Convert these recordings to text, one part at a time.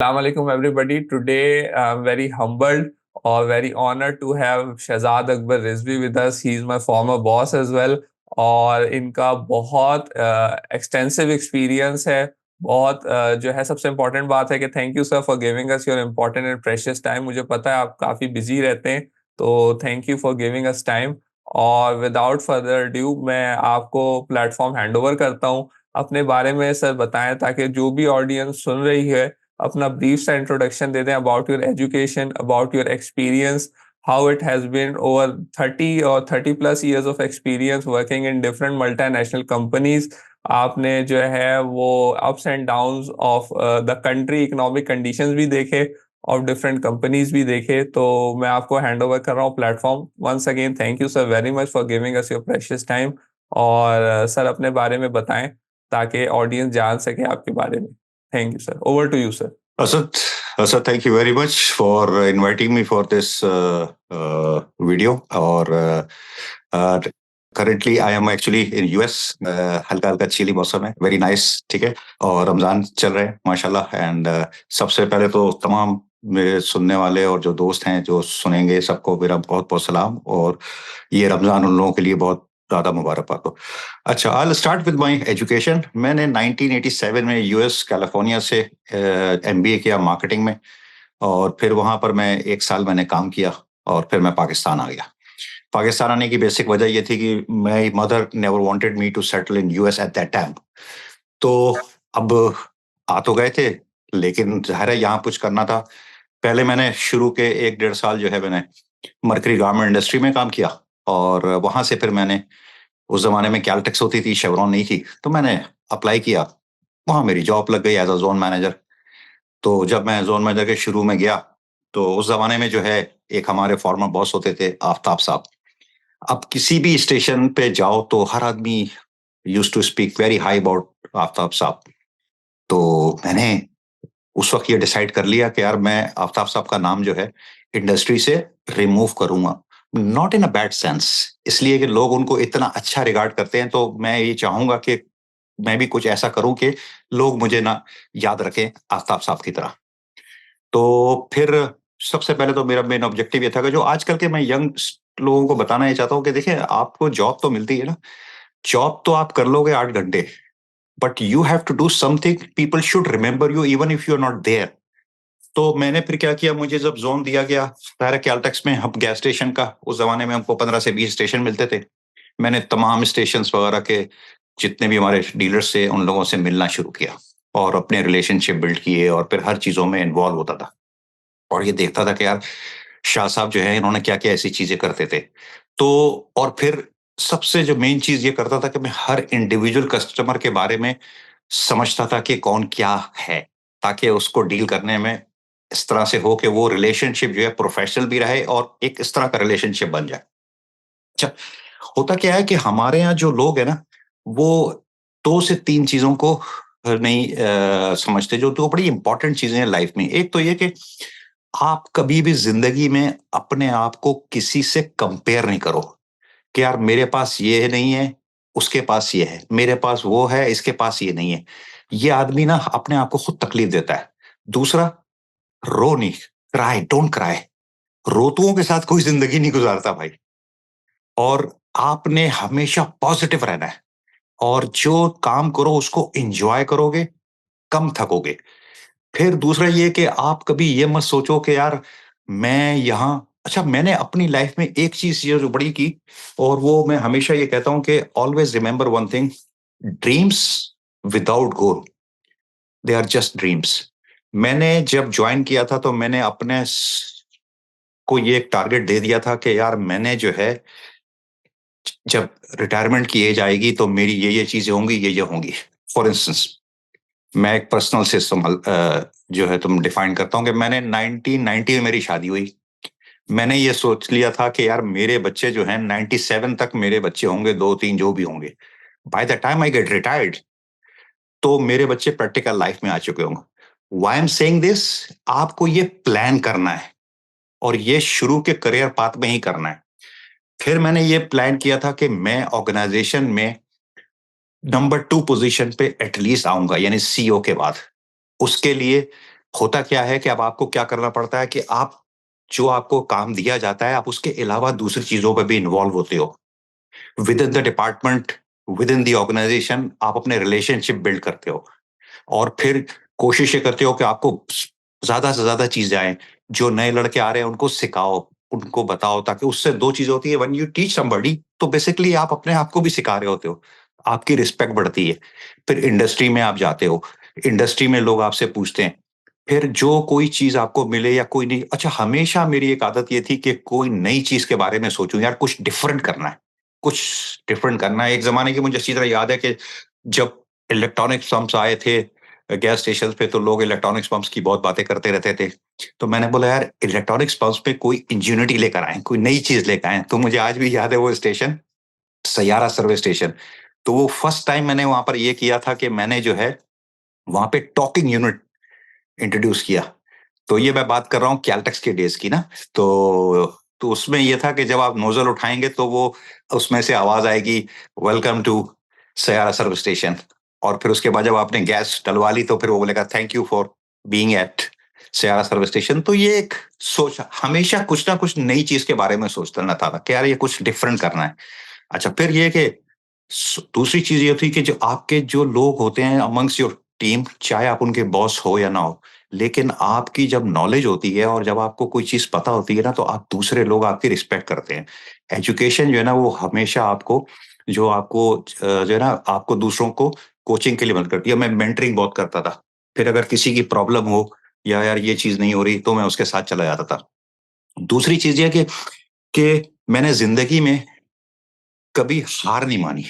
Assalamualaikum everybody. Today I'm very humbled or very honored to have Shahzad Akbar Rizvi with us. He is my former boss as well और इनका बहुत extensive experience है। बहुत जो है सबसे important बात है कि thank you sir for giving us your important and precious time. मुझे पता है आप काफ़ी बिजी रहते हैं, तो thank you for giving us time. और विदाउट फर्दर ड्यू मैं आपको प्लेटफॉर्म हैंड ओवर करता हूँ। अपने बारे में सर बताएं ताकि जो भी ऑडियंस सुन रही है अपना ब्रीफ सा इंट्रोडक्शन दे दें about your education, about your experience, how it has been over 30 or 30 plus years of experience working in different multinational companies। आपने जो है वो ups and downs of the country economic conditions भी देखे और different companies भी देखे। तो मैं आपको हैंड ओवर कर रहा हूँ platform. Once again thank you sir very much for giving us your precious time. और सर अपने बारे में बताएं ताकि ऑडियंस जान सके आपके बारे में। Thank you sir, over to you sir. Asad, Asad, thank you very much for inviting me for this video. Or currently, I am actually in US. हल्का हल्का चिली मौसम है, वेरी नाइस, ठीक है। और रमजान चल रहे हैं माशाल्लाह। एंड सबसे पहले तो तमाम मेरे सुनने वाले और जो दोस्त हैं जो सुनेंगे सबको मेरा बहुत बहुत सलाम। और ये रमजान उन लोगों के लिए बहुत ज्यादा मुबारकबाद हो। अच्छा, I start with my education. मैंने 1987 में यूएस कैलिफोर्निया से एमबीए किया मार्केटिंग में। और फिर वहां पर मैं 1 साल मैंने काम किया और फिर मैं पाकिस्तान आ गया। पाकिस्तान आने की बेसिक वजह ये थी कि my mother never wanted me to settle in US at that time. तो अब आ तो गए थे, लेकिन जाहिर है यहाँ कुछ करना था। पहले मैंने शुरू के 1 डेढ़ साल जो है मैंने मरकरी गारमेंट इंडस्ट्री में काम किया। और वहां से फिर मैंने, उस जमाने में कैलटेक्स होती थी, शेवरॉन नहीं थी, तो मैंने अप्लाई किया। वहां मेरी जॉब लग गई एज अ जोन मैनेजर। तो जब मैं जोन मैनेजर के शुरू में गया, तो उस जमाने में जो है एक हमारे फॉर्मर बॉस होते थे आफ्ताब साहब। अब किसी भी स्टेशन पे जाओ तो हर आदमी use to speak very high about Aftab साहब। तो मैंने उस वक्त ये डिसाइड कर लिया कि यार मैं आफ्ताब साहब का नाम जो है इंडस्ट्री से रिमूव करूंगा। Not in a bad sense, इसलिए कि लोग उनको इतना अच्छा रिगार्ड करते हैं, तो मैं ये चाहूंगा कि मैं भी कुछ ऐसा करूं कि लोग मुझे ना याद रखें आफ्ताब साहब की तरह। तो फिर सबसे पहले तो मेरा मेन ऑब्जेक्टिव ये था कि जो आजकल के मैं यंग लोगों को बताना ये चाहता हूँ कि देखिए, आपको जॉब तो मिलती है ना, जॉब तो आप कर लोगे 8 घंटे, but you have to do something. People should remember you even if you are not there. तो मैंने फिर क्या किया, मुझे जब जोन दिया गया सारे कैलटेक्स में, हम गैस स्टेशन का, उस जमाने में हमको 15 से 20 स्टेशन मिलते थे। मैंने तमाम स्टेशन वगैरह के जितने भी हमारे डीलर्स थे उन लोगों से मिलना शुरू किया और अपने रिलेशनशिप बिल्ड किए और फिर हर चीजों में इन्वॉल्व होता था। और ये देखता था कि यार शाह साहब जो है इन्होंने क्या क्या ऐसी चीजें करते थे। तो और फिर सबसे जो मेन चीज ये करता था कि मैं हर इंडिविजुअल कस्टमर के बारे में समझता था कि कौन क्या है, ताकि उसको डील करने में इस तरह से हो कि वो रिलेशनशिप जो है प्रोफेशनल भी रहे और एक इस तरह का रिलेशनशिप बन जाए। अच्छा, होता क्या है कि हमारे यहाँ जो लोग हैं ना, वो 2 से 3 चीजों को नहीं समझते, जो तो बड़ी इंपॉर्टेंट चीजें हैं लाइफ में। एक तो ये कि आप कभी भी जिंदगी में अपने आप को किसी से कंपेयर नहीं करो कि यार मेरे पास ये नहीं है, उसके पास ये है, मेरे पास वो है, इसके पास ये नहीं है। ये आदमी ना अपने आप को खुद तकलीफ देता है। दूसरा, रो नहीं, क्राई डोंट क्राई। रोतुओं के साथ कोई जिंदगी नहीं गुजारता भाई। और आपने हमेशा पॉजिटिव रहना है और जो काम करो उसको एंजॉय करोगे, कम थकोगे। फिर दूसरा ये कि आप कभी ये मत सोचो कि यार मैं यहाँ, अच्छा, मैंने अपनी लाइफ में एक चीज ये जो बड़ी की, और वो मैं हमेशा ये कहता हूं कि always remember one thing, dreams without goal, they are just dreams. मैंने जब ज्वाइन किया था तो मैंने अपने को ये एक टारगेट दे दिया था कि यार मैंने जो है, जब रिटायरमेंट की एज आएगी तो मेरी ये चीजें होंगी, ये होंगी। फॉर इंस्टेंस, मैं एक पर्सनल से जो है तुम डिफाइन करता हूँ कि मैंने 1990 में मेरी शादी हुई। मैंने ये सोच लिया था कि यार मेरे बच्चे जो हैं 97 तक मेरे बच्चे होंगे, 2 3 जो भी होंगे। By the time I get retired तो मेरे बच्चे प्रैक्टिकल लाइफ में आ चुके होंगे। Why I am saying this, आपको ये प्लान करना है और ये शुरू के करियर पाथ में ही करना है। फिर मैंने ये प्लान किया था कि मैं ऑर्गेनाइजेशन में नंबर 2 पोजीशन पे एटलीस्ट आऊंगा, यानी सीईओ के बाद। उसके लिए होता क्या है कि अब आपको क्या करना पड़ता है कि आप जो आपको काम दिया जाता है, आप उसके अलावा दूसरी चीज़ों पे भी इन्वॉल्व होते हो। With in the department, with in the organisation आप अपने रिलेशनशिप बिल्ड करते हो और फिर कोशिश ये करते हो कि आपको ज़्यादा से ज़्यादा चीज़ें आएँ। जो नए लड़के आ रहे हैं उनको सिखाओ, उनको बताओ ताकि उससे 2 चीज़ होती है व्हेन यू टीच समबडी तो बेसिकली आप अपने आप को भी सिखा रहे होते हो। आपकी रिस्पेक्ट बढ़ती है। फिर इंडस्ट्री में आप जाते हो, इंडस्ट्री में लोग आपसे पूछते हैं। फिर जो कोई चीज़ आपको मिले या कोई नहीं अच्छा हमेशा मेरी एक आदत ये थी कि कोई नई चीज़ के बारे में सोचूँ यार कुछ डिफरेंट करना है, कुछ डिफरेंट करना है। एक ज़माने की मुझे अच्छी तरह याद है कि जब इलेक्ट्रॉनिक सम्स आए थे गैस स्टेशन पे तो लोग इलेक्ट्रॉनिक्स पंप्स की बहुत बातें करते रहते थे। तो मैंने बोला यार इलेक्ट्रॉनिक्स पंप्स पे कोई इंजीनियरिटी लेकर आएँ, कोई नई चीज़ लेकर आएँ। तो मुझे आज भी याद है वो स्टेशन, सैयारा सर्विस स्टेशन। तो वो फर्स्ट टाइम मैंने वहाँ पर ये किया था कि मैंने जो है वहाँ पे टॉकिंग यूनिट इंट्रोड्यूस किया। तो ये मैं बात कर रहा हूँ कैलटेक्स के डेज़ की ना। तो उसमें ये था कि जब आप नोज़ल उठाएँगे तो वो उसमें से आवाज़ आएगी welcome to Sayara service station और फिर उसके बाद जब आपने गैस डलवा ली तो फिर वो बोलेगा thank you for being at Saiyaara service station. तो ये एक सोच हमेशा कुछ ना कुछ नई चीज़ के बारे में सोचता रहता था कि यार ये कुछ डिफरेंट करना है। अच्छा फिर ये कि दूसरी चीज़ ये थी कि जो आपके जो लोग होते हैं अमंग्स योर टीम, चाहे आप उनके बॉस हो या ना हो, लेकिन आपकी जब नॉलेज होती है और जब आपको कोई चीज़ पता होती है ना, तो आप दूसरे लोग आपकी रिस्पेक्ट करते हैं। एजुकेशन जो है ना, वो हमेशा आपको जो है ना, आपको दूसरों को कोचिंग के लिए मदद करती है। मैं मेंटरिंग बहुत करता था। फिर अगर किसी की प्रॉब्लम हो या यार ये चीज़ नहीं हो रही, तो मैं उसके साथ चला जाता था। दूसरी चीज़ ये है कि मैंने ज़िंदगी में कभी हार नहीं मानी।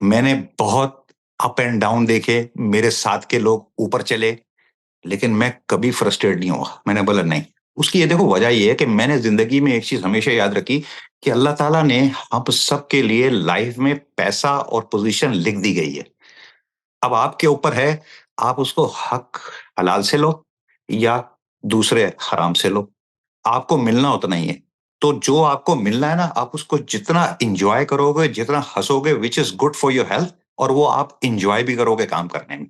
मैंने बहुत अप एंड डाउन देखे, मेरे साथ के लोग ऊपर चले, लेकिन मैं कभी फ्रस्ट्रेट नहीं हुआ। मैंने बोला नहीं। उसकी ये देखो वजह ये है कि मैंने ज़िंदगी में एक चीज़ हमेशा याद रखी कि अल्लाह ताला ने हम सबके लिए लाइफ़ में पैसा और पोज़ीशन लिख दी गई है। अब आपके ऊपर है, आप उसको हक हलाल से लो या दूसरे हराम से लो। आपको मिलना उतना ही है। तो जो आपको मिलना है ना, आप उसको जितना एन्जॉय करोगे, जितना हँसोगे which is good for your health और वो आप एन्जॉय भी करोगे काम करने में।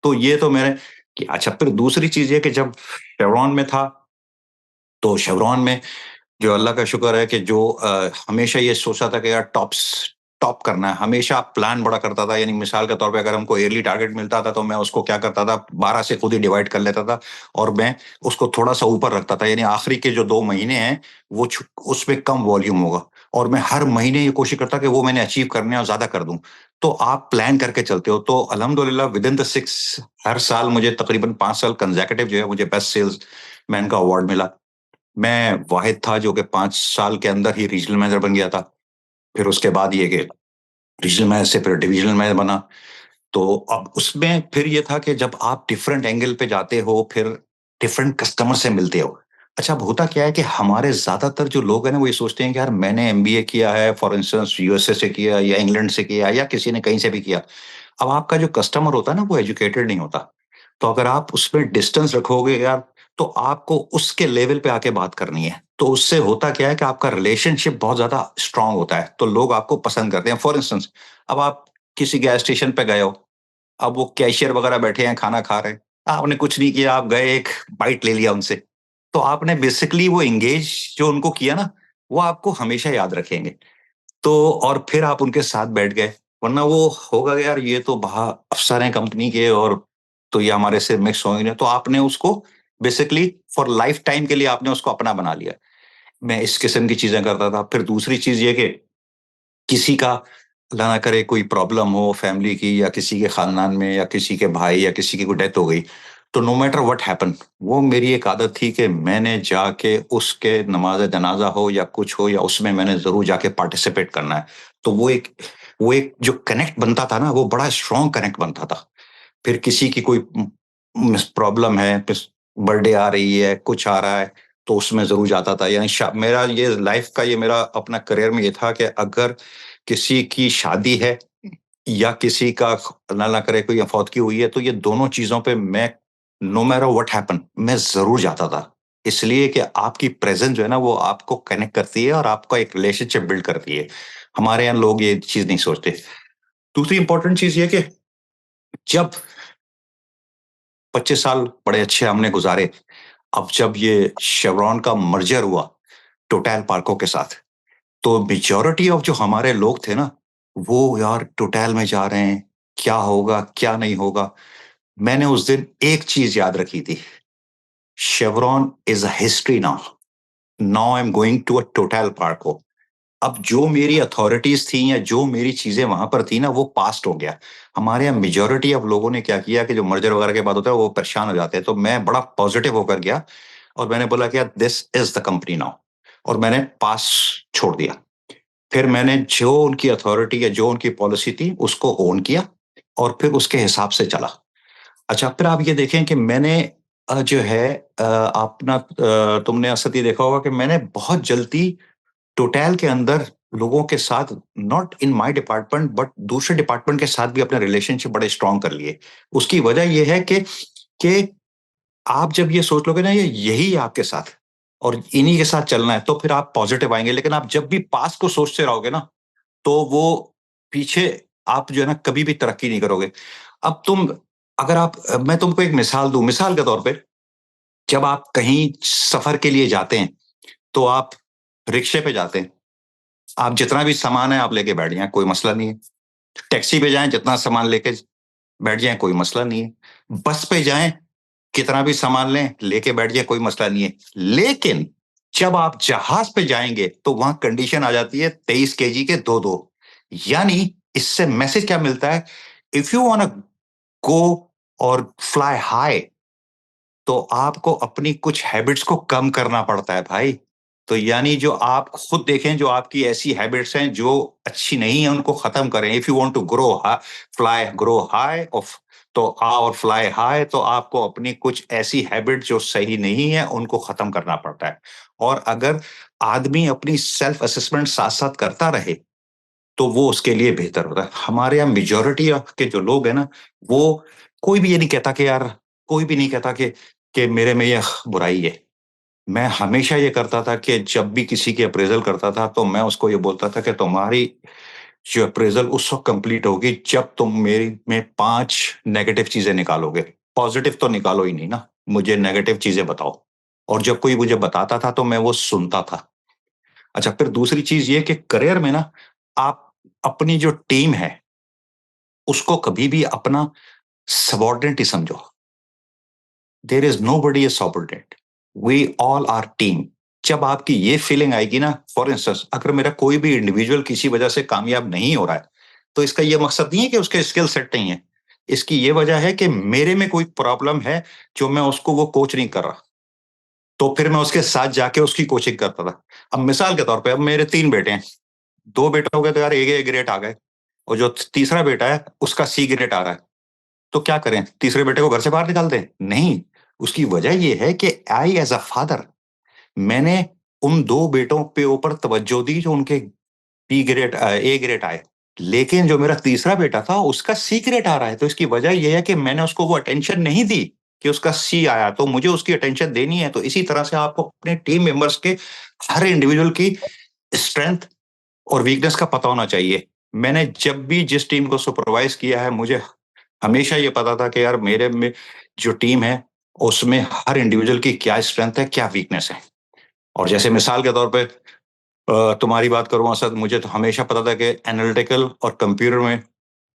तो ये तो मैंने कि अच्छा फिर दूसरी चीज़ ये कि जब शेवरॉन में था, तो शेवरॉन में जो अल्लाह का शुक्र है कि जो हमेशा ये सोचता था कि यार टॉप करना है, हमेशा प्लान बड़ा करता था। यानी मिसाल के तौर पे अगर हमको ईयरली टारगेट मिलता था, तो मैं उसको क्या करता था 12 से खुद ही डिवाइड कर लेता था और मैं उसको थोड़ा-सा ऊपर रखता था। यानी आखिरी के जो 2 महीने हैं, वो उसमें कम वॉल्यूम होगा और मैं हर महीने ये कोशिश करता कि वो मैंने अचीव करने और ज़्यादा कर दूँ। तो आप प्लान करके चलते हो, तो अल्हम्दुलिल्लाह विदिन द 6 हर साल मुझे तकरीबन 5 साल कंसेक्युटिव जो है मुझे बेस्ट सेल्समैन का अवार्ड मिला। मैं वाहिद था जो कि 5 साल के अंदर ही रीजनल मैनेजर बन गया था। फिर उसके बाद ये कि रीजनल मैनेजर से फिर डिविजनल मैनेजर बना। तो अब उसमें फिर ये था कि जब आप डिफरेंट एंगल पे जाते हो, फिर डिफरेंट कस्टमर से मिलते हो। अच्छा अब होता क्या है कि हमारे ज़्यादातर जो लोग हैं ना, वो ये सोचते हैं कि यार मैंने एमबीए किया है, फॉर इंस्टेंस यूएसए से किया या इंग्लैंड से किया या किसी ने कहीं से भी किया। अब आपका जो कस्टमर होता है ना, वो एजुकेटेड नहीं होता। तो अगर आप उसमें डिस्टेंस रखोगे यार, तो आपको उसके लेवल पे आके बात करनी है। तो उससे होता क्या है कि आपका रिलेशनशिप बहुत ज़्यादा स्ट्रॉन्ग होता है, तो लोग आपको पसंद करते हैं। फॉर इंस्टेंस अब आप किसी गैस स्टेशन पे गए हो, अब वो कैशियर वगैरह बैठे हैं, खाना खा रहे हैं। आपने कुछ नहीं किया, आप गए एक बाइट ले लिया उनसे। तो आपने बेसिकली वो एंगेज जो उनको किया ना, वो आपको हमेशा याद रखेंगे। तो और फिर आप उनके साथ बैठ गए, वरना वो होगा कि यार ये तो अफ़सर हैं कंपनी के और तो ये हमारे से मिक्स होंगे नहीं, तो आपने उसको बेसिकली फॉर लाइफ टाइम के लिए आपने उसको अपना बना लिया। मैं इस किस्म की चीज़ें करता था। फिर दूसरी चीज़ ये कि किसी का अल्लाह ना करे कोई प्रॉब्लम हो फैमिली की या किसी के खानदान में या किसी के भाई या किसी की कोई डेथ हो गई, तो नो मैटर व्हाट हैपन वो मेरी एक आदत थी कि मैंने जाके उसके नमाज़ जनाज़ा हो या कुछ हो या उसमें मैंने ज़रूर जाके पार्टिसिपेट करना है। तो वो एक जो कनेक्ट बनता था ना, वो बड़ा स्ट्रॉन्ग कनेक्ट बनता था। फिर किसी की कोई प्रॉब्लम है, बर्थडे आ रही है, कुछ आ रहा है, तो उसमें ज़रूर जाता था। यानी मेरा ये लाइफ़ का ये मेरा अपना करियर में ये था कि अगर किसी की शादी है या किसी का अल्लाह ना करे कोई फौतगी हुई है, तो ये दोनों चीज़ों पे मैं नो मैटर व्हाट हैपन मैं ज़रूर जाता था। इसलिए कि आपकी प्रेज़ेंस जो है ना, वो आपको कनेक्ट करती है और आपका एक रिलेशनशिप बिल्ड करती है। हमारे यहाँ लोग ये चीज़ नहीं सोचते। दूसरी इम्पोर्टेंट चीज़ ये है कि जब 25 साल बड़े अच्छे हमने गुजारे। अब जब ये शेवरॉन का मर्जर हुआ टोटल पार्को के साथ, तो मेजॉरिटी ऑफ जो हमारे लोग थे ना, वो यार टोटल में जा रहे हैं, क्या होगा, क्या नहीं होगा? मैंने उस दिन एक चीज़ याद रखी थी, Chevron is a history now. Now I am going to a total पार्को। अब जो मेरी अथॉरिटीज़ थी या जो मेरी चीज़ें वहाँ पर थी ना, वो पास्ट हो गया। हमारे यहाँ मेजॉरिटी ऑफ लोगों ने क्या किया कि जो मर्जर वगैरह के बाद होता है, वो परेशान हो जाते हैं। तो मैं बड़ा पॉज़िटिव होकर गया और मैंने बोला कि यार this is the company now, और मैंने पास छोड़ दिया। फिर मैंने जो उनकी अथॉरिटी या जो उनकी पॉलिसी थी, उसको ओन किया और फिर उसके हिसाब से चला। अच्छा, फिर आप ये देखें कि मैंने जो है अपना तुमने असद ये देखा होगा कि मैंने बहुत जल्दी टोटल के अंदर लोगों के साथ, not in my department but दूसरे डिपार्टमेंट के साथ भी अपने रिलेशनशिप बड़े स्ट्रांग कर लिए। उसकी वजह ये है कि आप जब ये सोच लोगे ना ये यही है आपके साथ और इन्हीं के साथ चलना है, तो फिर आप पॉजिटिव आएँगे। लेकिन आप जब भी पास्ट को सोचते रहोगे ना, तो वो पीछे आप जो है ना कभी भी तरक्की नहीं करोगे। अब तुम अगर आप मैं तुमको एक मिसाल दूँ, मिसाल के तौर पे जब आप कहीं सफ़र के लिए जाते हैं, तो आप रिक्शे पे जाते हैं। आप जितना भी सामान है आप लेके बैठ जाएँ, कोई मसला नहीं है। टैक्सी पे जाएँ, जितना सामान लेके बैठ जाएँ, कोई मसला नहीं है। बस पे जाएँ, कितना भी सामान लें, लेके बैठ जाएँ, कोई मसला नहीं है। लेकिन जब आप जहाज़ पे जाएँगे, तो वहाँ कंडीशन आ जाती है 23 केजी के 2-2। यानी इससे मैसेज क्या मिलता है? इफ यू वांना गो और फ्लाई हाई, तो आपको अपनी कुछ हैबिट्स को कम करना पड़ता है भाई। तो यानी जो आप खुद देखें, जो आपकी ऐसी हैबिट्स हैं जो अच्छी नहीं है, उनको खत्म करें। If you want to grow high of, तो और फ्लाई हाई, तो आपको अपनी कुछ ऐसी हैबिट जो सही नहीं है उनको खत्म करना पड़ता है। और अगर आदमी अपनी सेल्फ असेसमेंट साथ साथ करता रहे, तो वो उसके लिए बेहतर होता है। हमारे यहाँ मेजॉरिटी ऑफ के जो लोग हैं ना, वो कोई भी ये नहीं कहता कि यार, कोई भी नहीं कहता कि मेरे में ये बुराई है। मैं हमेशा ये करता था कि जब भी किसी की अप्रेज़ल करता था, तो मैं उसको ये बोलता था कि तुम्हारी जो अप्रेज़ल उस वक़्त कंप्लीट होगी जब तुम मेरी में 5 नेगेटिव चीज़ें निकालोगे। पॉज़िटिव तो निकालो ही नहीं ना, मुझे नेगेटिव चीज़ें बताओ। और जब कोई मुझे बताता था तो मैं वो सुनता था। अच्छा, फिर दूसरी चीज़ ये कि करियर में ना आप अपनी जो टीम है, उसको कभी भी अपना सबॉर्डिनेट ही समझो। There is nobody is subordinate. We all are team. जब आपकी ये फीलिंग आएगी ना, फॉर इंस्टेंस अगर मेरा कोई भी इंडिविजुअल किसी वजह से कामयाब नहीं हो रहा है, तो इसका ये मकसद नहीं है कि उसके स्किल सेट नहीं है। इसकी ये वजह है कि मेरे में कोई प्रॉब्लम है जो मैं उसको वो कोच नहीं कर रहा। तो फिर मैं उसके साथ जाके उसकी कोचिंग करता था। अब मिसाल के तौर पे अब मेरे 3 बेटे हैं। 2 बेटे हो गए तो यार ए ग्रेड आ गए और जो तीसरा बेटा है उसका सी ग्रेड आ रहा है। तो क्या करें? तीसरे बेटे को घर से बाहर निकाल दें? नहीं, उसकी वजह ये है कि आई एज़ अ फादर मैंने उन 2 बेटों पे ऊपर तवज्जो दी जो उनके ए ग्रेड आए। लेकिन जो मेरा तीसरा बेटा था उसका सी ग्रेड आ रहा है, तो इसकी वजह ये है कि मैंने उसको वो अटेंशन नहीं दी कि उसका सी आया, तो मुझे उसकी अटेंशन देनी है। तो इसी तरह से आपको अपने टीम मेंबर्स के हर इंडिविजुअल की स्ट्रेंथ और वीकनेस का पता होना चाहिए। मैंने जब भी जिस टीम को सुपरवाइज़ किया है, मुझे हमेशा ये पता था कि यार मेरे में जो टीम है, उसमें हर इंडिविजुअल की क्या स्ट्रेंथ है, क्या वीकनेस है। और जैसे मिसाल के तौर पे तुम्हारी बात करूँ असद, मुझे तो हमेशा पता था कि एनालिटिकल और कंप्यूटर में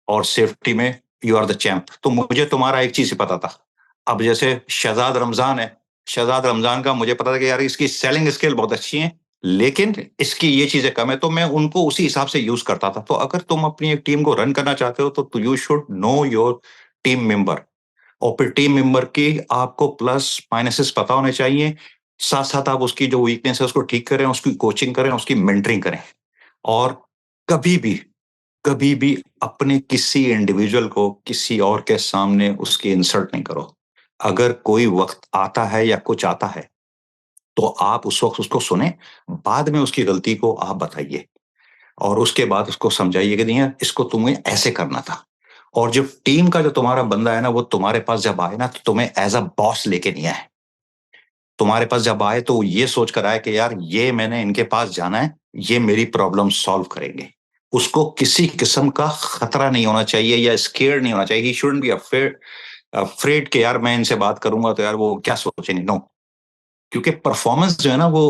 और सेफ्टी में यू आर द चैम्प। तो मुझे तुम्हारा एक चीज़ ही पता था। अब जैसे शहज़ाद रमज़ान है, शहज़ाद रमज़ान का मुझे पता था कि यार इसकी सेलिंग स्किल बहुत अच्छी है, लेकिन इसकी ये चीज़ें कम है, तो मैं उनको उसी हिसाब से यूज़ करता था। तो अगर तुम अपनी एक टीम को रन करना चाहते हो, तो you should know your team member. और फिर टीम मेंबर की आपको प्लस माइनसेस पता होने चाहिए। साथ-साथ आप उसकी जो वीकनेस है उसको ठीक करें, उसकी कोचिंग करें, उसकी मेंटरिंग करें। और कभी भी, कभी भी अपने किसी इंडिविजुअल को किसी और के सामने उसकी इंसल्ट नहीं करो। अगर कोई वक़्त आता है या कुछ आता है, तो आप उस वक़्त उसको सुनें, बाद में उसकी गलती को आप बताइए और उसके बाद उसको समझाइए कि नहीं यार इसको तुम्हें ऐसे करना था। और जो टीम का जो तुम्हारा बंदा है ना, वो तुम्हारे पास जब आए ना, तो तुम्हें एज़ अ बॉस लेके नहीं आए। तुम्हारे पास जब आए तो ये सोच कर आए कि यार ये मैंने इनके पास जाना है, ये मेरी प्रॉब्लम सॉल्व करेंगे। उसको किसी किस्म का खतरा नहीं होना चाहिए या स्केयर्ड नहीं होना चाहिए। ही शुडन्ट बी अफ्रेड अफ्रेड के यार मैं इनसे बात करूंगा तो यार वो क्या सोचेंगे। नो, क्योंकि परफॉर्मेंस जो है ना वो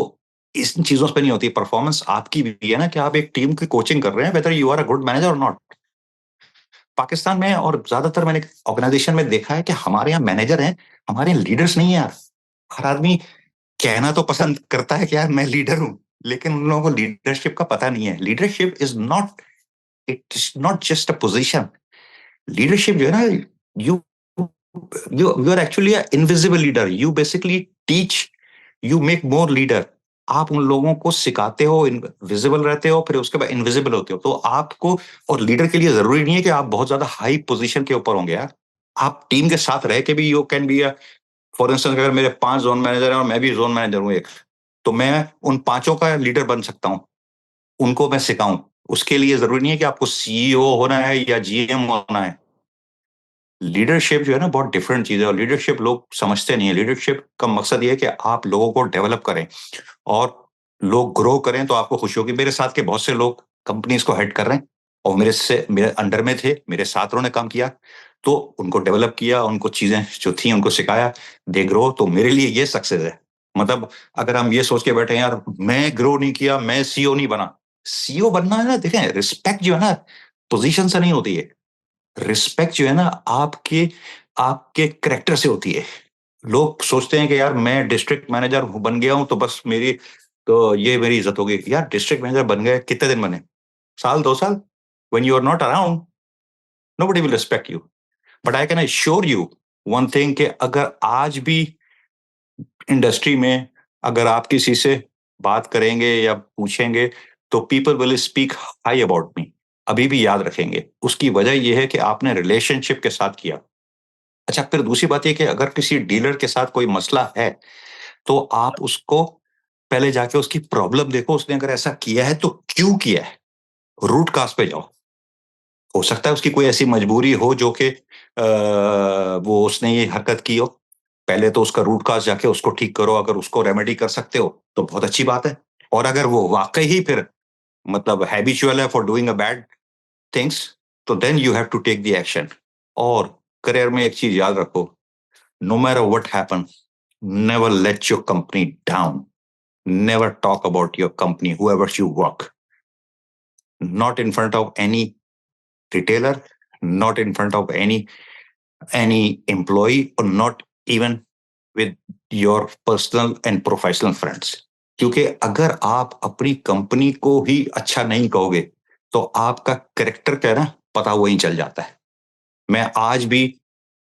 इस चीजों पे नहीं होती। परफॉर्मेंस आपकी भी है ना कि आप एक टीम की कोचिंग कर रहे हैं, whether you are a good manager और नॉट। पाकिस्तान में और ज्यादातर मैंने ऑर्गेनाइजेशन में देखा है कि हमारे यहाँ मैनेजर हैं, हमारे यहाँ लीडर्स नहीं है यार। हर आदमी कहना तो पसंद करता है कि यार मैं लीडर हूं, लेकिन उन लोगों को लीडरशिप का पता नहीं है। Leadership is not, it is not just a position. Leadership जो है ना, you you are actually invisible leader. You basically teach, you make more leader. आप उन लोगों को सिखाते हो, विजिबल रहते हो, फिर उसके बाद इनविजिबल होते हो। तो आपको, और लीडर के लिए जरूरी नहीं है कि आप बहुत ज्यादा हाई पोजीशन के ऊपर होंगे यार। आप टीम के साथ रह के भी you can be, for instance अगर मेरे 5 जोन मैनेजर हैं और मैं भी जोन मैनेजर हूँ एक, तो मैं उन पांचों का लीडर बन सकता हूँ, उनको मैं सिखाऊं। उसके लिए जरूरी नहीं है कि आपको सीईओ होना है या जीएम होना है। लीडरशिप जो है ना बहुत डिफरेंट चीज है, और लीडरशिप लोग समझते नहीं है। लीडरशिप का मकसद ये है कि आप लोगों को डेवलप करें और लोग ग्रो करें, तो आपको खुशी होगी। मेरे साथ के बहुत से लोग कंपनीज को हेड कर रहे हैं और मेरे अंडर में थे, मेरे साथ उन्होंने काम किया, तो उनको डेवलप किया, उनको चीजें जो थी उनको सिखाया, दे ग्रो। तो मेरे लिए ये सक्सेस है। मतलब अगर हम ये सोच के बैठे हैं यार मैं ग्रो नहीं किया, मैं सीईओ नहीं बना। सीईओ बनना है ना, देखें रिस्पेक्ट जो है ना पोजीशन से नहीं होती है। रिस्पेक्ट जो है ना आपके आपके करेक्टर से होती है। लोग सोचते हैं कि यार मैं डिस्ट्रिक्ट मैनेजर बन गया हूं तो बस मेरी, तो ये मेरी इज्जत होगी। यार डिस्ट्रिक्ट मैनेजर बन गए कितने दिन बने, साल 2 साल, when you are not around nobody will respect you, but I can assure you one thing कि अगर आज भी इंडस्ट्री में अगर आप किसी से बात करेंगे या पूछेंगे तो people will speak high about me, अभी भी याद रखेंगे। उसकी वजह यह है कि आपने रिलेशनशिप के साथ किया। अच्छा, फिर दूसरी बात यह कि अगर किसी डीलर के साथ कोई मसला है तो आप उसको पहले जाके उसकी प्रॉब्लम देखो, उसने अगर ऐसा किया है तो क्यों किया है, रूट काज पे जाओ। हो सकता है उसकी कोई ऐसी मजबूरी हो जो कि वो उसने ये हरकत की हो। पहले तो उसका रूट काज जाके उसको ठीक करो। अगर उसको रेमेडी कर सकते हो तो बहुत अच्छी बात है। और अगर वो वाकई ही फिर मतलब हैबिचुअल है for doing a bad things, तो then you have to take the action. और करियर में एक चीज याद रखो, no matter what happen, never let your company down. Never talk about your company, whoever you work, not in front of any retailer, not in front of any employee, or not even with your personal and professional friends. क्योंकि अगर आप अपनी company को ही अच्छा नहीं कहोगे तो आपका करेक्टर क्या है ना पता वहीं चल जाता है। मैं आज भी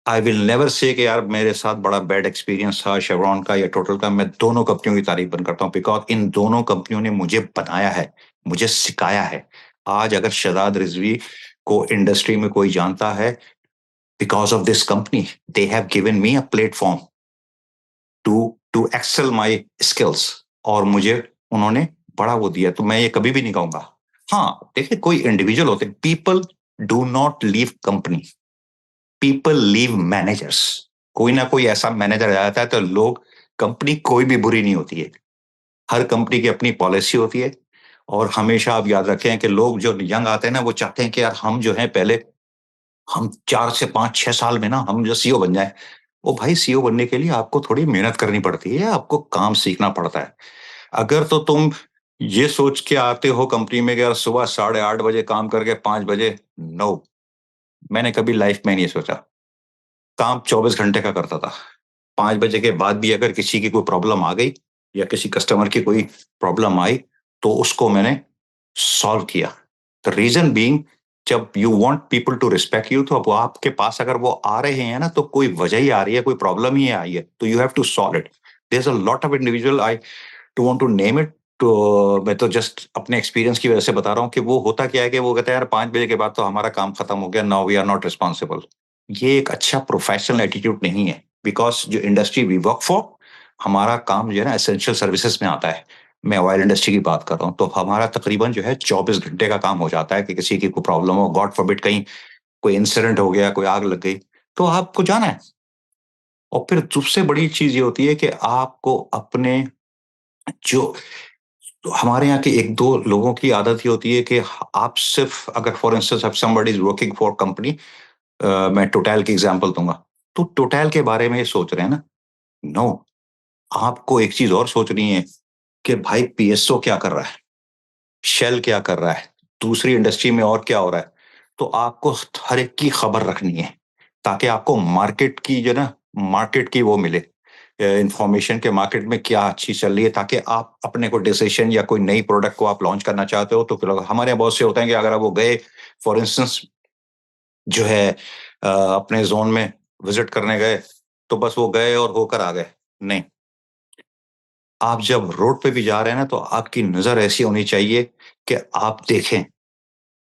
आई विल नेवर से कि यार मेरे साथ बड़ा बैड एक्सपीरियंस था शेवरॉन का या टोटल का। मैं दोनों कंपनियों की तारीफ बंद करता हूँ, बिकॉज इन दोनों कंपनियों ने मुझे बनाया है, मुझे सिखाया है। आज अगर शहजाद रिजवी को इंडस्ट्री में कोई जानता है, because of this company, they have given me a platform to to excel my skills. और मुझे उन्होंने बड़ा वो दिया, तो मैं ये कभी भी नहीं कहूंगा। हाँ देखिए, कोई इंडिविजुअल होते हैं, people do not leave company, people leave managers. कोई ना कोई ऐसा मैनेजर आ जाता है तो लोग, कंपनी कोई भी बुरी नहीं होती है, हर कंपनी की अपनी पॉलिसी होती है। और हमेशा आप याद रखें कि लोग जो यंग आते हैं ना वो चाहते हैं कि यार हम जो है पहले हम 4 से 5 6 साल में ना हम जो सीईओ बन जाए। ओ भाई, सीईओ बनने के लिए आपको थोड़ी मेहनत करनी पड़ती है, आपको काम सीखना पड़ता है। अगर तो तुम ये सोच के आते हो कंपनी में कि यार सुबह 8:30 बजे काम करके 5 बजे, नो, मैंने कभी लाइफ में नहीं सोचा। काम 24 घंटे का करता था। 5 बजे के बाद भी अगर किसी की कोई प्रॉब्लम आ गई या किसी कस्टमर की कोई प्रॉब्लम आई तो उसको मैंने सॉल्व किया। द रीजन बीइंग, जब you want people to respect you, तो अब वो आपके पास अगर वो आ रहे हैं ना तो कोई वजह ही आ रही है, कोई प्रॉब्लम ही आई है, तो you have to solve it. There is a lot of individual, I to want to name it. तो मैं तो जस्ट अपने एक्सपीरियंस की वजह से बता रहा हूँ कि वो होता क्या है कि वो कहता है यार 5 बजे के बाद तो हमारा काम खत्म हो गया, now we are not responsible. ये एक अच्छा प्रोफेशनल एटीट्यूड नहीं है, बिकॉज जो इंडस्ट्री वी वर्क फॉर, हमारा काम जो है ना एसेंशियल सर्विसेज में आता है। मैं ऑयल इंडस्ट्री की बात कर रहा हूँ, तो हमारा तकरीबन जो है 24 घंटे का काम हो जाता है कि किसी की कोई प्रॉब्लम हो, गॉड फॉरबिड कहीं कोई इंसिडेंट हो गया, कोई आग लग गई, तो आपको जाना है। और फिर सबसे बड़ी चीज ये होती है कि आपको अपने जो, तो हमारे यहाँ के एक दो लोगों की आदत ये होती है कि आप सिर्फ अगर for instance somebody is working for company, मैं टोटल की एग्जांपल दूंगा। तो टोटल के बारे में सोच रहे हैं ना? नो, आपको एक चीज और सोचनी है कि भाई पीएसओ क्या कर रहा है, शेल क्या कर रहा है, दूसरी इंडस्ट्री में और क्या हो रहा है। तो आपको हर एक की खबर रखनी है, ताकि आपको मार्केट की जो ना, मार्केट की वो मिले इंफॉर्मेशन के, मार्केट में क्या अच्छी चल रही है, ताकि आप अपने को डिसीजन या कोई नई प्रोडक्ट को आप लॉन्च करना चाहते हो तो फिर हमारे यहाँ बहुत से होते हैं कि अगर आप वो गए, फॉर इंस्टेंस जो है अपने जोन में विजिट करने गए, तो बस वो गए और होकर आ गए। नहीं, आप जब रोड पे भी जा रहे हैं ना, तो आपकी नजर ऐसी होनी चाहिए कि आप देखें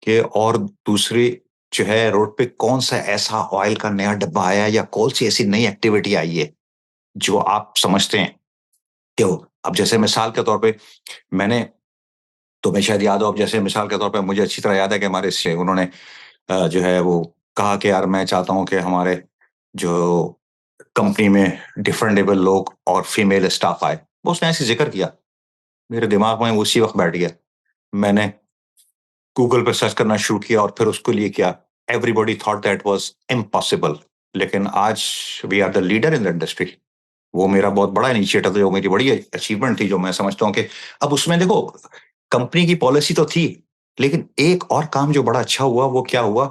कि और दूसरी जो है रोड पे कौन सा ऐसा ऑयल का नया डब्बा आया है या कौन सी ऐसी नई एक्टिविटी आई है जो आप समझते हैं क्यों। अब जैसे मिसाल के तौर पे मैंने, तुम्हें शायद याद हो, अब जैसे मिसाल के तौर पे मुझे अच्छी तरह याद है कि हमारे से उन्होंने जो है वो कहा कि यार मैं चाहता हूं कि हमारे जो कंपनी में डिफरेंटेबल लोग और फीमेल स्टाफ आए। वो उसने ऐसे जिक्र किया, मेरे दिमाग में उसी वक्त बैठ गया। मैंने गूगल पे सर्च करना शुरू किया और फिर उसको लिए किया। Everybody thought that was impossible, लेकिन आज we are the leader in the industry. वो मेरा बहुत बड़ा इनिशिएटिव था, जो मेरी बड़ी अचीवमेंट थी, जो मैं समझता हूँ कि अब उसमें देखो कंपनी की पॉलिसी तो थी, लेकिन एक और काम जो बड़ा अच्छा हुआ वो क्या हुआ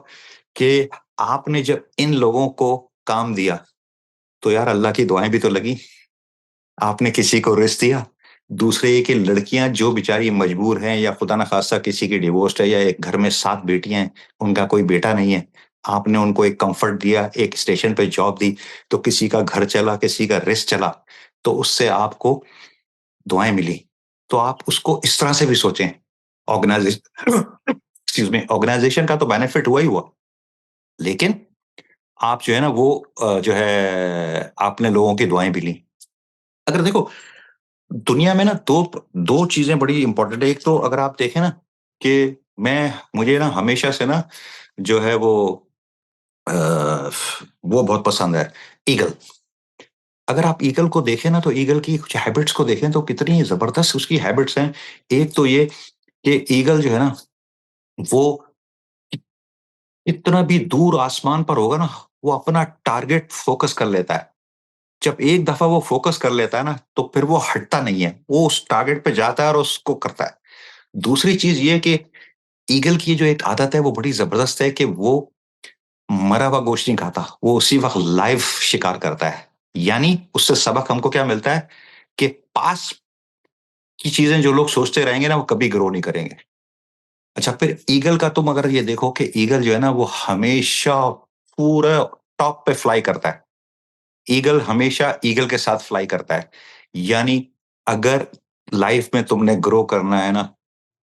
कि आपने जब इन लोगों को काम दिया, तो यार अल्लाह की दुआएं भी तो लगी। आपने किसी को रिस्क दिया, दूसरे ये कि लड़कियां जो बेचारी मजबूर हैं या खुदा ना खास्ता किसी की डिवोर्स्ड है या एक घर में 7 बेटियां हैं, उनका कोई बेटा नहीं है, आपने उनको एक कंफर्ट दिया, एक स्टेशन पे जॉब दी, तो किसी का घर चला, किसी का रिस्क चला, तो उससे आपको दुआएं मिली। तो आप उसको इस तरह से भी सोचें। ऑर्गेनाइजेशन एक्सक्यूज मी, ऑर्गेनाइजेशन का तो बेनिफिट हुआ ही हुआ, लेकिन आप जो है ना वो जो है आपने लोगों की दुआएं भी ली। अगर देखो दुनिया में ना दो दो चीजें बड़ी इंपॉर्टेंट है। एक तो अगर आप देखें ना कि मैं मुझे ना हमेशा से ना जो है वो बहुत पसंद है, ईगल। अगर आप ईगल को देखें ना, तो ईगल की कुछ हैबिट्स को देखें तो कितनी जबरदस्त उसकी हैबिट्स हैं। एक तो ये कि ईगल जो है ना वो इतना भी दूर आसमान पर होगा ना, वो अपना टारगेट फोकस कर लेता है। जब एक दफा वो फोकस कर लेता है ना, तो फिर वो हटता नहीं है, वो उस टारगेट पे जाता है और उसको करता है। दूसरी चीज ये कि ईगल की जो एक आदत है वो बड़ी जबरदस्त है कि वो मरा हुआ गोश्त नहीं खाता, वो उसी वक्त लाइव शिकार करता है। यानी उससे सबक हमको क्या मिलता है कि पास की चीजें जो लोग सोचते रहेंगे ना, वो कभी ग्रो नहीं करेंगे। अच्छा, फिर ईगल का तुम अगर ये देखो कि ईगल जो है ना वो हमेशा पूरा टॉप पे फ्लाई करता है। ईगल हमेशा ईगल के साथ फ्लाई करता है। यानी अगर लाइफ में तुमने ग्रो करना है ना,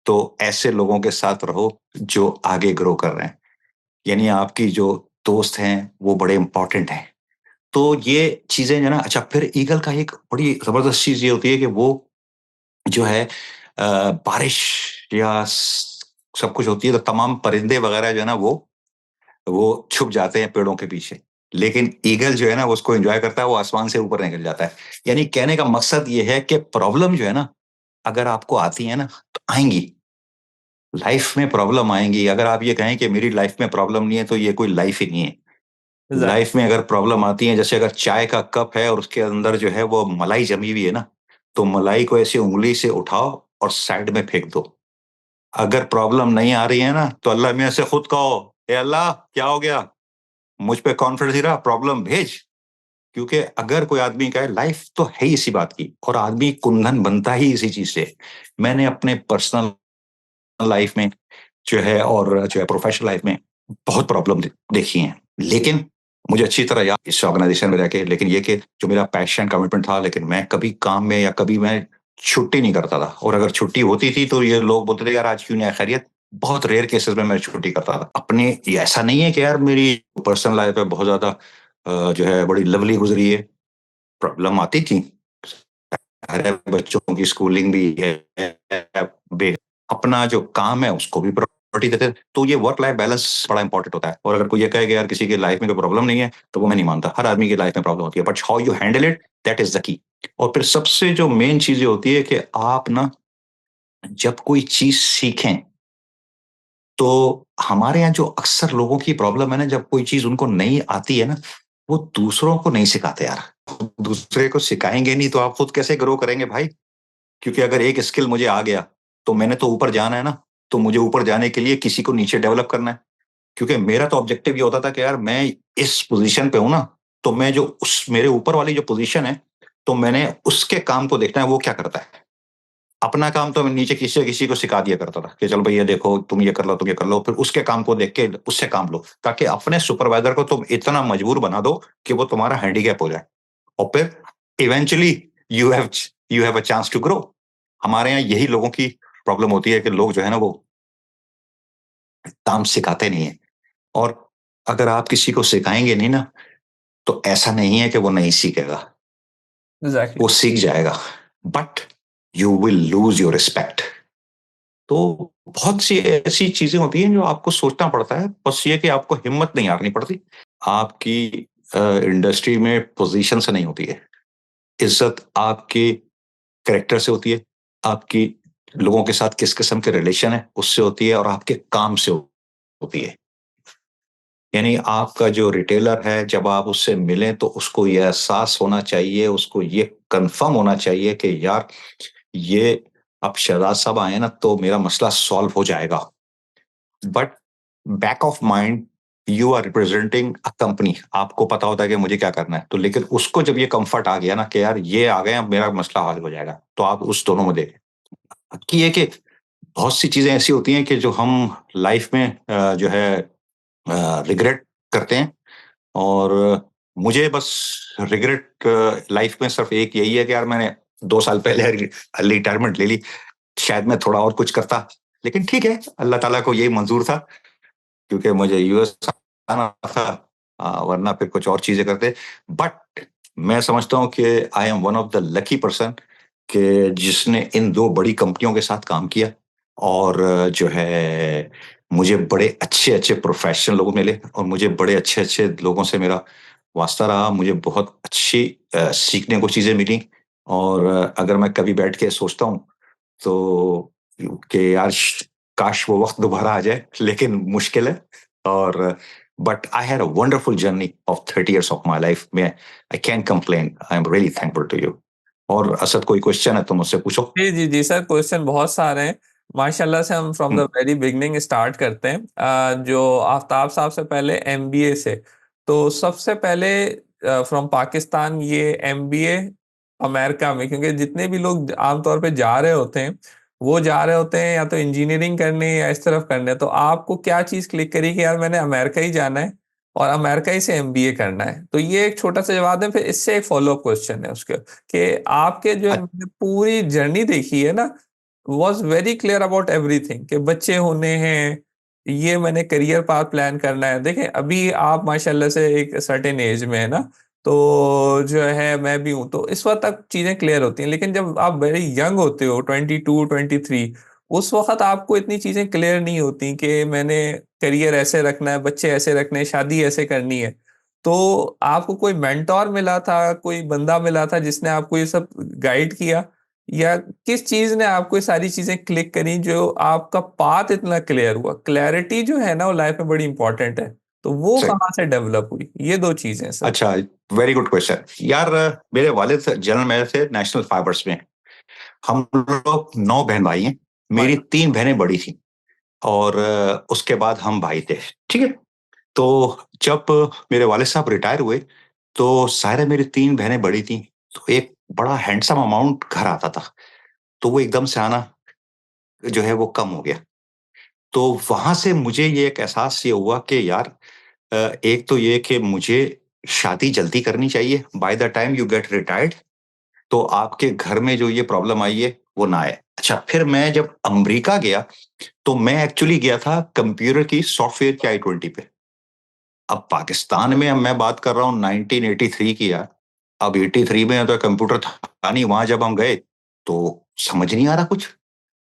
तो ऐसे लोगों के साथ रहो जो आगे ग्रो कर रहे हैं। यानी आपकी जो दोस्त हैं वो बड़े इंपॉर्टेंट हैं। तो ये चीजें जो है ना, अच्छा फिर ईगल का एक बड़ी जबरदस्त चीज ये होती है कि वो जो है बारिश या सब कुछ होती है तो तमाम परिंदे वगैरह जो है ना वो छुप जाते हैं पेड़ों के पीछे। लेकिन ईगल जो है ना वो उसको एंजॉय करता है, वो आसमान से ऊपर निकल जाता है। यानी कहने का मकसद ये है कि प्रॉब्लम जो है ना, अगर आपको आती है ना तो आएंगी, लाइफ में प्रॉब्लम आएंगी। अगर आप ये कहें कि मेरी लाइफ में प्रॉब्लम नहीं है, तो ये कोई लाइफ ही नहीं है। एग्जैक्ट। लाइफ में अगर प्रॉब्लम आती है, जैसे अगर चाय का कप है और उसके अंदर जो है वो मलाई जमी हुई है ना, तो मलाई को ऐसे उंगली से उठाओ और साइड में फेंक दो। अगर प्रॉब्लम नहीं आ रही है ना, तो अल्लाह मियाँ से खुद कहो, ए अल्लाह क्या हो गया, मुझ पे कॉन्फिडेंस ही रहा, प्रॉब्लम भेज। क्योंकि अगर कोई आदमी कहे, लाइफ तो है ही इसी बात की, और आदमी कुंदन बनता ही इसी चीज से। मैंने अपने पर्सनल लाइफ में जो है और जो है प्रोफेशनल लाइफ में बहुत प्रॉब्लम देखी है, लेकिन मुझे अच्छी तरह याद इस ऑर्गेनाइजेशन में रह के, लेकिन ये कि जो मेरा पैशन कमिटमेंट था, लेकिन मैं कभी काम में या कभी मैं छुट्टी नहीं करता था। और अगर छुट्टी होती थी तो ये लोग बोलते थे यार आज क्यों नहीं आया, खैरियत। बहुत रेयर केसेस में मैं छुट्टी करता था अपने। ये ऐसा नहीं है कि यार मेरी पर्सनल लाइफ है बहुत ज्यादा जो है बड़ी लवली गुजरी है, प्रॉब्लम आती थी। अरे बच्चों की स्कूलिंग भी है, अपना जो काम है उसको भी प्रायोरिटी देते हैं। तो ये वर्क लाइफ बैलेंस बड़ा इंपॉर्टेंट होता है। और अगर कोई ये कहे कि यार किसी की लाइफ में कोई प्रॉब्लम नहीं है, तो वो मैं नहीं मानता। हर आदमी की लाइफ में प्रॉब्लम होती है, but how you handle it, that is the key. और फिर सबसे जो मेन चीज ये होती है कि आप ना जब कोई चीज सीखें, तो हमारे यहाँ जो अक्सर लोगों की प्रॉब्लम है ना, जब कोई चीज उनको नहीं आती है ना, वो दूसरों को नहीं सिखाते यार। दूसरे को सिखाएंगे नहीं तो आप खुद कैसे ग्रो करेंगे भाई? क्योंकि अगर एक स्किल मुझे आ गया तो मैंने तो ऊपर जाना है ना। तो मुझे ऊपर जाने के लिए किसी को नीचे डेवलप करना है। क्योंकि मेरा तो ऑब्जेक्टिव ये होता था कि यार मैं इस पोजीशन पे हूं ना, तो मैं जो उस मेरे ऊपर वाली जो पोजीशन है, तो मैंने उसके काम को देखना है वो क्या करता है। अपना काम तो मैं नीचे किसी किसी को सिखा दिया करता था कि चल भाई ये देखो तुम ये कर लो, तुम ये कर लो, फिर उसके काम को देख के उससे काम लो, ताकि अपने सुपरवाइजर को तुम इतना मजबूर बना दो कि वो तुम्हारा हैंडीकैप हो जाए। और फिर eventually you have you have a chance to grow. हमारे यहाँ यही लोगों की प्रॉब्लम होती है कि लोग जो है ना वो काम सिखाते नहीं है। और अगर आप किसी को सिखाएंगे नहीं ना, तो ऐसा नहीं है कि वो नहीं सीखेगा, एग्जैक्टली। वो सीख जाएगा। But you will lose your respect. तो बहुत सी ऐसी चीजें होती हैं जो आपको सोचना पड़ता है, बस ये कि आपको हिम्मत नहीं हारनी पड़ती। आपकी इंडस्ट्री में पोजीशन से नहीं होती है, इज्जत आपके कैरेक्टर से होती है, आपकी लोगों के साथ किस किस्म के रिलेशन है उससे होती है, और आपके काम से होती है। यानी आपका जो रिटेलर है जब आप उससे मिलें तो उसको ये एहसास होना चाहिए, उसको ये कंफर्म होना चाहिए कि यार ये अब शहजाद साहब आए ना तो मेरा मसला सॉल्व हो जाएगा। But back of mind you are representing a company, आपको पता होता है कि मुझे क्या करना है, तो लेकिन उसको जब ये कंफर्ट आ गया ना कि यार ये आ गए अब मेरा मसला हल हो जाएगा, तो आप उस दोनों में देखें कि ये कि बहुत सी चीजें ऐसी होती हैं कि जो हम लाइफ में जो है रिग्रेट करते हैं। और मुझे बस रिग्रेट लाइफ में सिर्फ एक यही है कि यार मैंने 2 साल पहले रिटायरमेंट ले ली, शायद मैं थोड़ा और कुछ करता। लेकिन ठीक है, अल्लाह ताला को यही मंजूर था, क्योंकि मुझे यूएस आना था, वरना फिर कुछ और चीजें करते। बट मैं समझता हूँ कि I am one of the lucky person कि जिसने इन 2 बड़ी कंपनियों के साथ काम किया। और जो है मुझे बड़े अच्छे अच्छे प्रोफेशनल लोग मिले, और मुझे बड़े अच्छे अच्छे लोगों से मेरा वास्ता रहा, मुझे बहुत अच्छी सीखने को चीजें मिली। और अगर मैं कभी बैठ के सोचता हूँ तो कि यार काश वो वक्त दोबारा आ जाए, लेकिन मुश्किल है। और but I had a wonderful journey of 30 years of my life में। I can complain, I am really thankful to you. और असद कोई क्वेश्चन है तो मुझसे पूछो। जी जी जी सर, क्वेश्चन बहुत सारे हैं। माशाल्लाह से हम from the hmm, very beginning start करते हैं। जो आफ्ताब साहब से पहले एमबीए से, तो सबसे पहले फ्रॉम पाकिस्तान ये एमबीए अमेरिका में, क्योंकि जितने भी लोग आमतौर पे जा रहे होते हैं वो जा रहे होते हैं या तो इंजीनियरिंग करने या इस तरफ करने। तो आपको क्या चीज़ क्लिक करी कि यार मैंने अमेरिका ही जाना है और अमेरिका ही से एमबीए करना है? तो ये एक छोटा सा जवाब है, फिर इससे एक फॉलो अप क्वेश्चन है उसके, कि आपके जो अ- मैंने पूरी जर्नी देखी है ना, was very clear about everything, कि बच्चे होने हैं, ये मैंने करियर पाथ प्लान करना है। देखें अभी आप माशाल्लाह से एक सर्टेन एज में है ना, तो जो है मैं भी हूं, तो इस वक्त तक चीजें क्लियर होती हैं। लेकिन जब आप वेरी यंग होते हो, 22 23, उस वक्त आपको इतनी चीजें क्लियर नहीं होती कि मैंने करियर ऐसे रखना है, बच्चे ऐसे रखने हैं, शादी ऐसे करनी है। तो आपको कोई मेंटोर मिला था, कोई बंदा मिला था जिसने आपको ये सब गाइड किया, या किस चीज ने आपको ये सारी चीजें क्लिक करी जो आपका पाथ इतना क्लियर हुआ? क्लैरिटी जो है ना वो लाइफ में बड़ी इंपॉर्टेंट है, तो वो सही। कहाँ से डेवलप हुई? ये दो चीजें सर। अच्छा, वेरी गुड क्वेश्चन यार। मेरे वालिद जनरल मैनेजर थे नेशनल फाइबर्स में। हम लोग 9 बहन भाई हैं। मेरी माशा 3 बहनें बड़ी थी, और उसके बाद हम भाई थे। ठीक है। तो जब मेरे वालिद साहब रिटायर हुए, तो सारे मेरी 3 बहनें बड़ी थी, तो एक बड़ा हैंडसम अमाउंट घर आता था, तो वो एकदम से आना जो है वो कम हो गया। तो वहां से मुझे ये एक एहसास ये हुआ कि यार एक तो ये कि मुझे शादी जल्दी करनी चाहिए, by the time you get retired तो आपके घर में जो ये प्रॉब्लम आई है वो ना आए। अच्छा, फिर मैं जब अमेरिका गया तो मैं एक्चुअली गया था कंप्यूटर की सॉफ्टवेयर की आई 20 पे। अब पाकिस्तान में, अब मैं बात कर रहा हूँ 1983 की यार। अब 83 में तो कंप्यूटर था नहीं, वहां जब हम गए तो समझ नहीं आ रहा कुछ।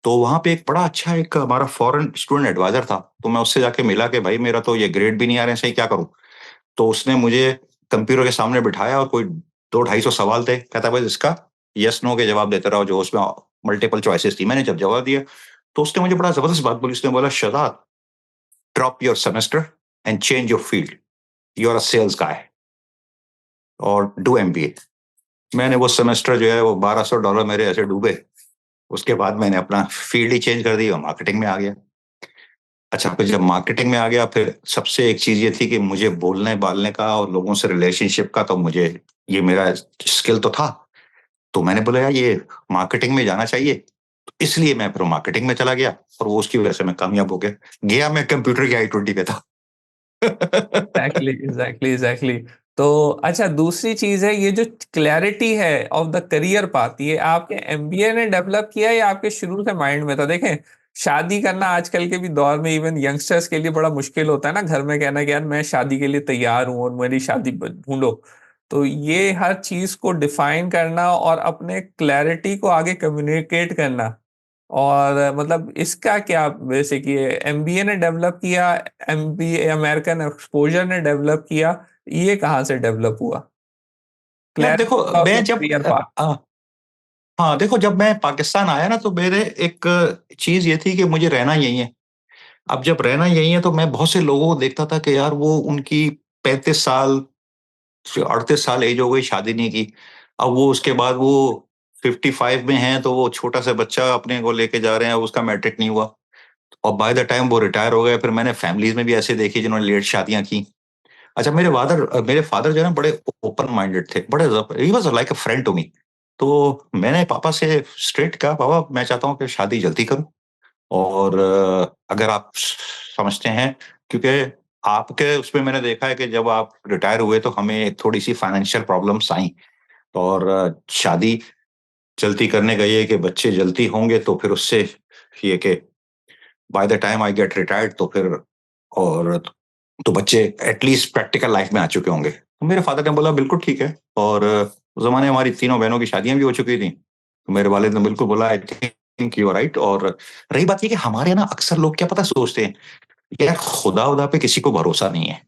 तो वहां पे एक बड़ा अच्छा एक हमारा फॉरेन स्टूडेंट एडवाइजर था, तो मैं उससे जाके मिला कि भाई मेरा तो ये ग्रेड भी नहीं आ रहे हैं, सही क्या करूं। तो उसने मुझे कंप्यूटर के सामने बिठाया और कोई 200-250 सवाल थे, कहता भाई इसका यस नो के जवाब देते रहो, जो उसमें मल्टीपल चॉइसेस थी। मैंने जब जवाब दिया तो उसने मुझे बड़ा जबरदस्त बात बोली। उसने बोला, Shahzad, drop your semester and change your field, you are a sales guy. और डू एमबीए। मैंने वो सेमेस्टर जो है वो $1200 मेरे ऐसे डूबे। उसके बाद मैंने अपना फील्ड ही चेंज कर दी और मार्केटिंग में आ गया। अच्छा, फिर जब मार्केटिंग में आ गया, फिर सबसे एक चीज ये थी कि मुझे बोलने बालने का और लोगों से रिलेशनशिप का, तो मुझे ये मेरा स्किल तो था। तो मैंने बोला यार ये मार्केटिंग में जाना चाहिए, तो इसलिए मैं फिर मार्केटिंग में चला गया और वो उसकी वजह से मैं कामयाब हो गया। गया मैं कंप्यूटर की आई 20 पे था। Exactly exactly exactly. तो अच्छा, दूसरी चीज है ये जो क्लैरिटी है ऑफ द करियर पाथ, ये आपके एमबीए ने डेवलप किया या आपके शुरू से माइंड में था? देखें, शादी करना आजकल के भी दौर में इवन यंगस्टर्स के लिए बड़ा मुश्किल होता है ना, घर में कहना कि यार मैं शादी के लिए तैयार हूं और मेरी शादी ढूंढो। तो ये हर चीज को डिफाइन करना और अपने क्लैरिटी को आगे कम्युनिकेट करना, और मतलब इसका क्या बेसिक, ये एमबीए ने डेवलप किया, एमबीए अमेरिकन एक्सपोजर ने डेवलप किया, ये कहाँ से डेवलप हुआ यार देखो, क्लैरिटी ऑफ मैं योर जब करियर पाथ? हाँ देखो, जब मैं पाकिस्तान आया ना, तो मेरे एक चीज ये थी कि मुझे रहना यही है। अब जब रहना यही है, तो मैं बहुत से लोगों को देखता था कि यार वो उनकी 35 साल 38 साल एज हो गई, शादी नहीं की। अब वो उसके बाद वो 55 में हैं, तो वो छोटा सा बच्चा अपने को लेके जा रहे हैं, उसका मैट्रिक नहीं हुआ। और बाय द टाइम वो रिटायर हो गए, फिर मैंने फैमिलीज में भी ऐसे देखी जिन्होंने लेट शादियां की। अच्छा, मेरे फादर जो है ना, बड़े ओपन माइंडेड थे, बड़े, he was like a friend to me. तो मैंने पापा से स्ट्रेट कहा, पापा मैं चाहता हूँ कि शादी जल्दी करूं, और अगर आप समझते हैं, क्योंकि आपके उसमें मैंने देखा है कि जब आप रिटायर हुए तो हमें थोड़ी सी फाइनेंशियल प्रॉब्लम्स आई, और शादी जल्दी करने गई है कि बच्चे जल्दी होंगे, तो फिर उससे ये कि by the time I get retired, तो फिर और तो बच्चे एटलीस्ट प्रैक्टिकल लाइफ में आ चुके होंगे। तो मेरे फादर ने बोला बिल्कुल ठीक है। और उस जमाने हमारी तीनों बहनों की शादियां भी हो चुकी थी, तो मेरे वालिद ने बिल्कुल बोला I think you are right. और रही बात ये कि हमारे यहाँ ना अक्सर लोग क्या पता सोचते हैं, यार खुदा उदा पे किसी को भरोसा नहीं है।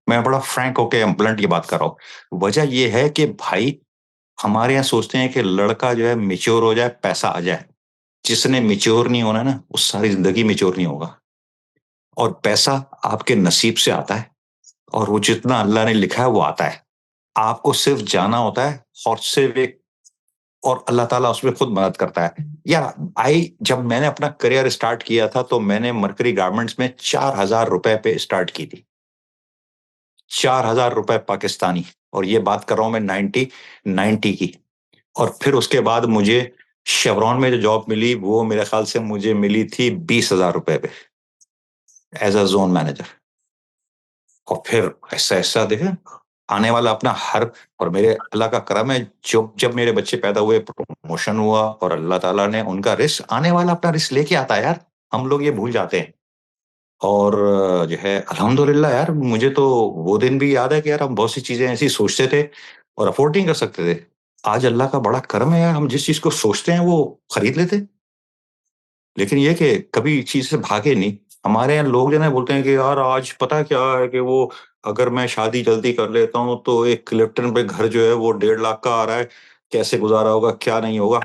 मैं बड़ा फ्रैंक होके ब्लंट ये बात कर रहा हूँ। वजह ये है कि भाई, हमारे यहाँ सोचते हैं कि लड़का जो है मेच्योर हो जाए, पैसा आ जाए। जिसने मेच्योर नहीं होना ना, वो सारी जिंदगी मेच्योर नहीं होगा। और पैसा आपके नसीब से आता है, और वो जितना अल्लाह ने लिखा है वो आता है। आपको सिर्फ जाना होता है, और सिर्फ एक, और अल्लाह ताला उसमें खुद मदद करता है यार। जब मैंने अपना करियर स्टार्ट किया था, तो मैंने मरकरी गारमेंट्स में 4000 रुपए पे स्टार्ट की थी। 4000 रुपए पाकिस्तानी। और ये बात कर रहा हूं मैं 1990 की। और फिर उसके बाद मुझे शेवरॉन में जो जॉब मिली, वो मेरे ख्याल से मुझे मिली थी 20,000 रुपए पे, एज अ जोन मैनेजर। और फिर ऐसा ऐसा देखे आने वाला अपना हर, और मेरे अल्लाह का करम है, जब जब मेरे बच्चे पैदा हुए, प्रमोशन हुआ, और अल्लाह ताला ने उनका रिस्क, आने वाला अपना रिस्क लेके आता है यार। हम लोग ये भूल जाते हैं। और जो है अल्हम्दुलिल्लाह यार, मुझे तो वो दिन भी याद है कि यार हम बहुत सी चीजें ऐसी सोचते थे और अफोर्ड नहीं कर सकते थे। आज अल्लाह का बड़ा करम है यार, हम जिस चीज को सोचते हैं वो खरीद लेते हैं। लेकिन ये कि कभी चीज से भागे नहीं। हमारे यहाँ लोग जो है ना बोलते हैं कि यार आज पता क्या है कि वो, अगर मैं शादी जल्दी कर लेता हूँ तो एक क्लिफ्टन पे घर जो है वो 1.5 लाख का आ रहा है, कैसे गुजारा होगा, क्या नहीं होगा।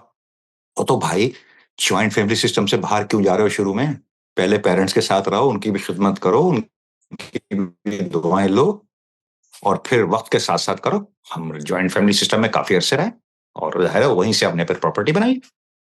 तो भाई, ज्वाइंट फैमिली सिस्टम से बाहर क्यों जा रहे हो शुरू में? पहले पेरेंट्स के साथ रहो, उनकी भी खिदमत करो, उनकी भी दुआएं लो, और फिर वक्त के साथ साथ करो। हम ज्वाइंट फैमिली सिस्टम में काफी अरसे रहे, और है वहीं से हमने फिर प्रॉपर्टी बनाई,